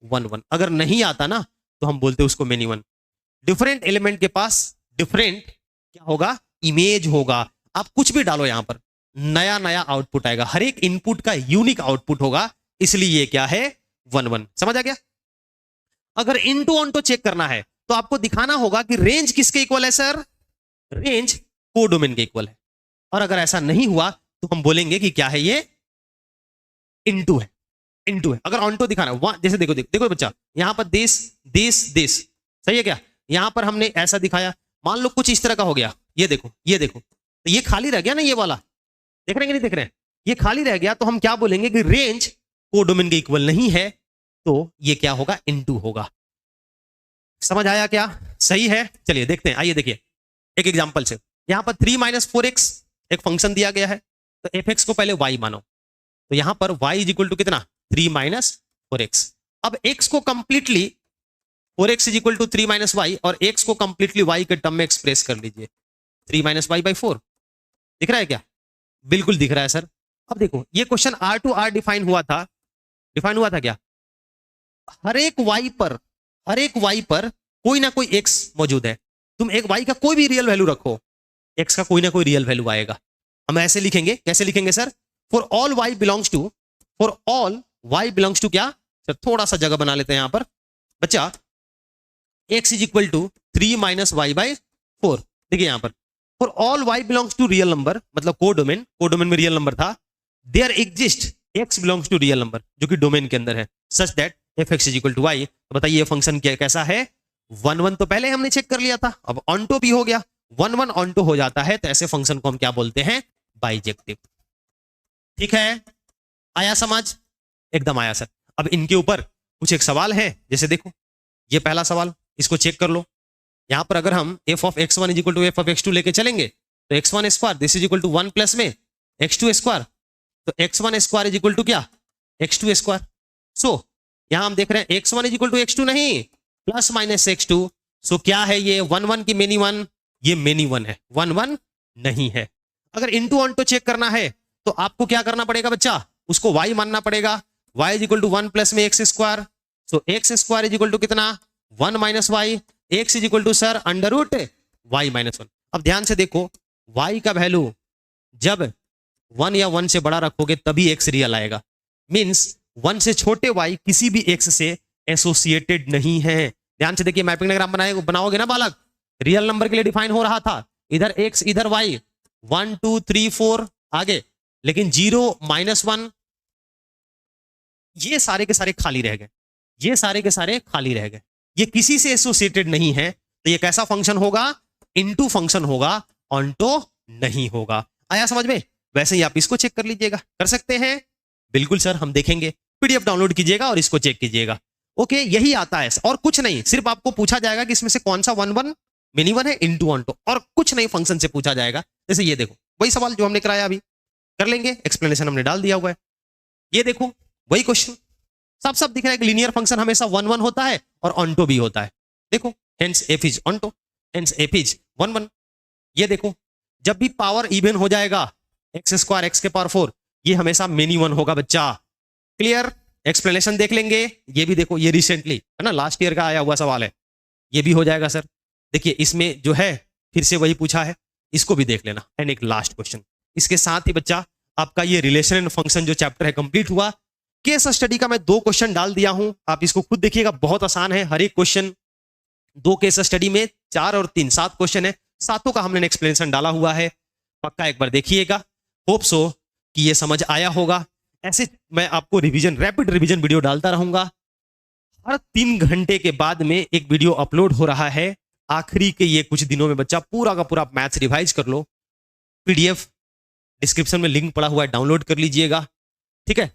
1 1। अगर नहीं आता ना तो हम बोलते उसको मेनी वन। डिफरेंट एलिमेंट के पास डिफरेंट क्या होगा, इमेज होगा। आप कुछ भी डालो यहां पर, नया नया आउटपुट आएगा, हर एक इनपुट का यूनिक आउटपुट होगा, इसलिए ये क्या है, 1 1। समझ आ गया। अगर इनटू ऑनटू चेक करना है तो आपको दिखाना होगा कि रेंज किसके इक्वल है सर, रेंज कोडोमेन के इक्वल है। और अगर ऐसा नहीं हुआ तो हम बोलेंगे कि क्या है, ये इनटू है, इनटू है। अगर ऑनटू दिखाना है, जैसे देखो देखो देखो बच्चा, यहां पर दिस दिस दिस, सही है क्या, यहां पर हमने ऐसा दिखाया, मान लो कुछ इस तरह का हो गया, ये देखो ये देखो, तो ये खाली रह गया ना, ये वाला देख रहे हैं कि नहीं देख रहे हैं, ये खाली रह गया, तो हम क्या बोलेंगे कि रेंज कोडोमेन के इक्वल नहीं है, तो ये क्या होगा, इनटू होगा। समझ आया क्या, सही है। चलिए देखते हैं, आइए देखिए एक एग्जांपल से। यहां पर 3 - 4x एक फंक्शन दिया गया है, तो fx को पहले y मानो, तो यहां पर y इज इक्वल टू कितना, 3 - 4x। अब x को completely 4x is equal to 3 - y, और x को कंप्लीटली y के टर्म में एक्सप्रेस कर लीजिए, 3 - y/4। दिख रहा है क्या, बिल्कुल दिख रहा है सर। अब देखो ये question R to R define हुआ था क्या, हर एक y पर कोई ना कोई x मौजूद है, तुम एक y का कोई भी रियल वैल्यू रखो, x का कोई ना कोई रियल वैल्यू आएगा। हम ऐसे लिखेंगे, कैसे लिखेंगे sir, for all y belongs to क्या सर, थोड़ा सा जगह बना लेते हैं यहां पर बच्चा, x is equal to 3 - y/4। देखिए यहां पर for all y belongs to real number, मतलब कोडोमेन में रियल नंबर था, there exist x belongs to real number जो कि डोमेन के अंदर है, such that fx is equal to y। तो बताइए ये फंक्शन कैसा है, 1 1 तो पहले हमने चेक कर लिया था, अब ऑनटो भी हो गया, 1 1 ऑनटो हो जाता है, तो ऐसे फंक्शन को हम क्या बोलते हैं, बाइजेक्टिव। ठीक है, आया समझ, एकदम आया सर। अब इनके ऊपर कुछ एक सवाल है, जैसे देखो ये पहला सवाल, इसको चेक कर लो। यहां पर अगर हम f of x1 is equal to f of x2 लेके चलेंगे, तो x1 स्क्वायर this is equal to 1 plus में x2 स्क्वायर, तो x1 square is equal to क्या, x2 स्क्वायर। सो यहां हम देख रहे हैं x1 is equal to x2 नहीं, प्लस माइनस x2। सो क्या है ये, 1 1 की मेनी वन, ये मेनी वन है, 1 1 नहीं है। अगर इनटू ऑनटू चेक करना है तो आपको क्या करना पड़ेगा बच्चा, उसको y मानना पड़ेगा, y is equal to 1 plus में x square, so x square is equal to कितना, 1 minus y, x is equal to sir under root y minus 1। अब ध्यान से देखो, y का वैल्यू जब 1 या 1 से बड़ा रखोगे तभी x रियल आएगा, मींस 1 से छोटे y किसी भी x से एसोसिएटेड नहीं है। ध्यान से देखिए, मैपिंग डायग्राम बनाओगे ना बालक, रियल नंबर के लिए डिफाइन हो रहा था, इधर x इधर y, 1 2 3 4 आगे, लेकिन 0 -1 ये सारे के सारे खाली रह गए, ये सारे के सारे खाली रह गए, ये किसी से एसोसिएटेड नहीं है, तो ये कैसा फंक्शन होगा, इनटू फंक्शन होगा, ऑनटो नहीं होगा। आया समझ में। वैसे ही आप इसको चेक कर लीजिएगा, कर सकते हैं, बिल्कुल सर हम देखेंगे, पीडीएफ डाउनलोड कीजिएगा और इसको चेक कीजिएगा। ओके, यही आता है और कुछ नहीं, सिर्फ आपको पूछा जाएगा कि इसमें से कौन सा 1 1 मिनी वन है, इनटू ऑनटो, और कुछ नहीं फंक्शन से पूछा जाएगा। जैसे ये देखो, वही सवाल जो हमने कराया अभी, कर लेंगे, एक्सप्लेनेशन हमने डाल दिया हुआ है। ये देखो वही क्वेश्चन, सब दिख रहा है कि लीनियर फंक्शन हमेशा 1 1 होता है और ऑनटो भी होता है। देखो hence F is onto, hence F is 1 1। ये देखो, जब भी पावर इवन हो जाएगा, एक्स स्क्वायर एक्स के पावर 4, ये हमेशा मेनी वन होगा बच्चा। क्लियर, एक्सप्लेनेशन देख लेंगे। ये भी देखो, ये रिसेंटली है ना, लास्ट ईयर का आया हुआ सवाल है, ये भी हो जाएगा सर। देखिए इसमें जो है फिर से वही पूछा है, इसको भी देख लेना। एंड एक लास्ट क्वेश्चन, इसके साथ ही बच्चा आपका ये रिलेशन एंड फंक्शन जो चैप्टर है कंप्लीट हुआ। केस स्टडी का मैं 2 क्वेश्चन डाल दिया हूं, आप इसको खुद देखिएगा, बहुत आसान है। हर एक क्वेश्चन 2 केस स्टडी में 4 और 3 7 क्वेश्चन है, सातों का हमने एक्सप्लेनेशन डाला हुआ है, पक्का एक बार देखिएगा। होप सो कि ये समझ आया होगा। ऐसे मैं आपको रिवीजन, रैपिड रिवीजन वीडियो डालता रहूंगा। हर 3 घंटे के बाद में एक वीडियो अपलोड हो रहा है। आखिरी के ये कुछ दिनों में बच्चा पूरा का पूरा मैथ्स रिवाइज कर लो। पीडीएफ डिस्क्रिप्शन में लिंक पड़ा हुआ है, डाउनलोड कर लीजिएगा, ठीक है।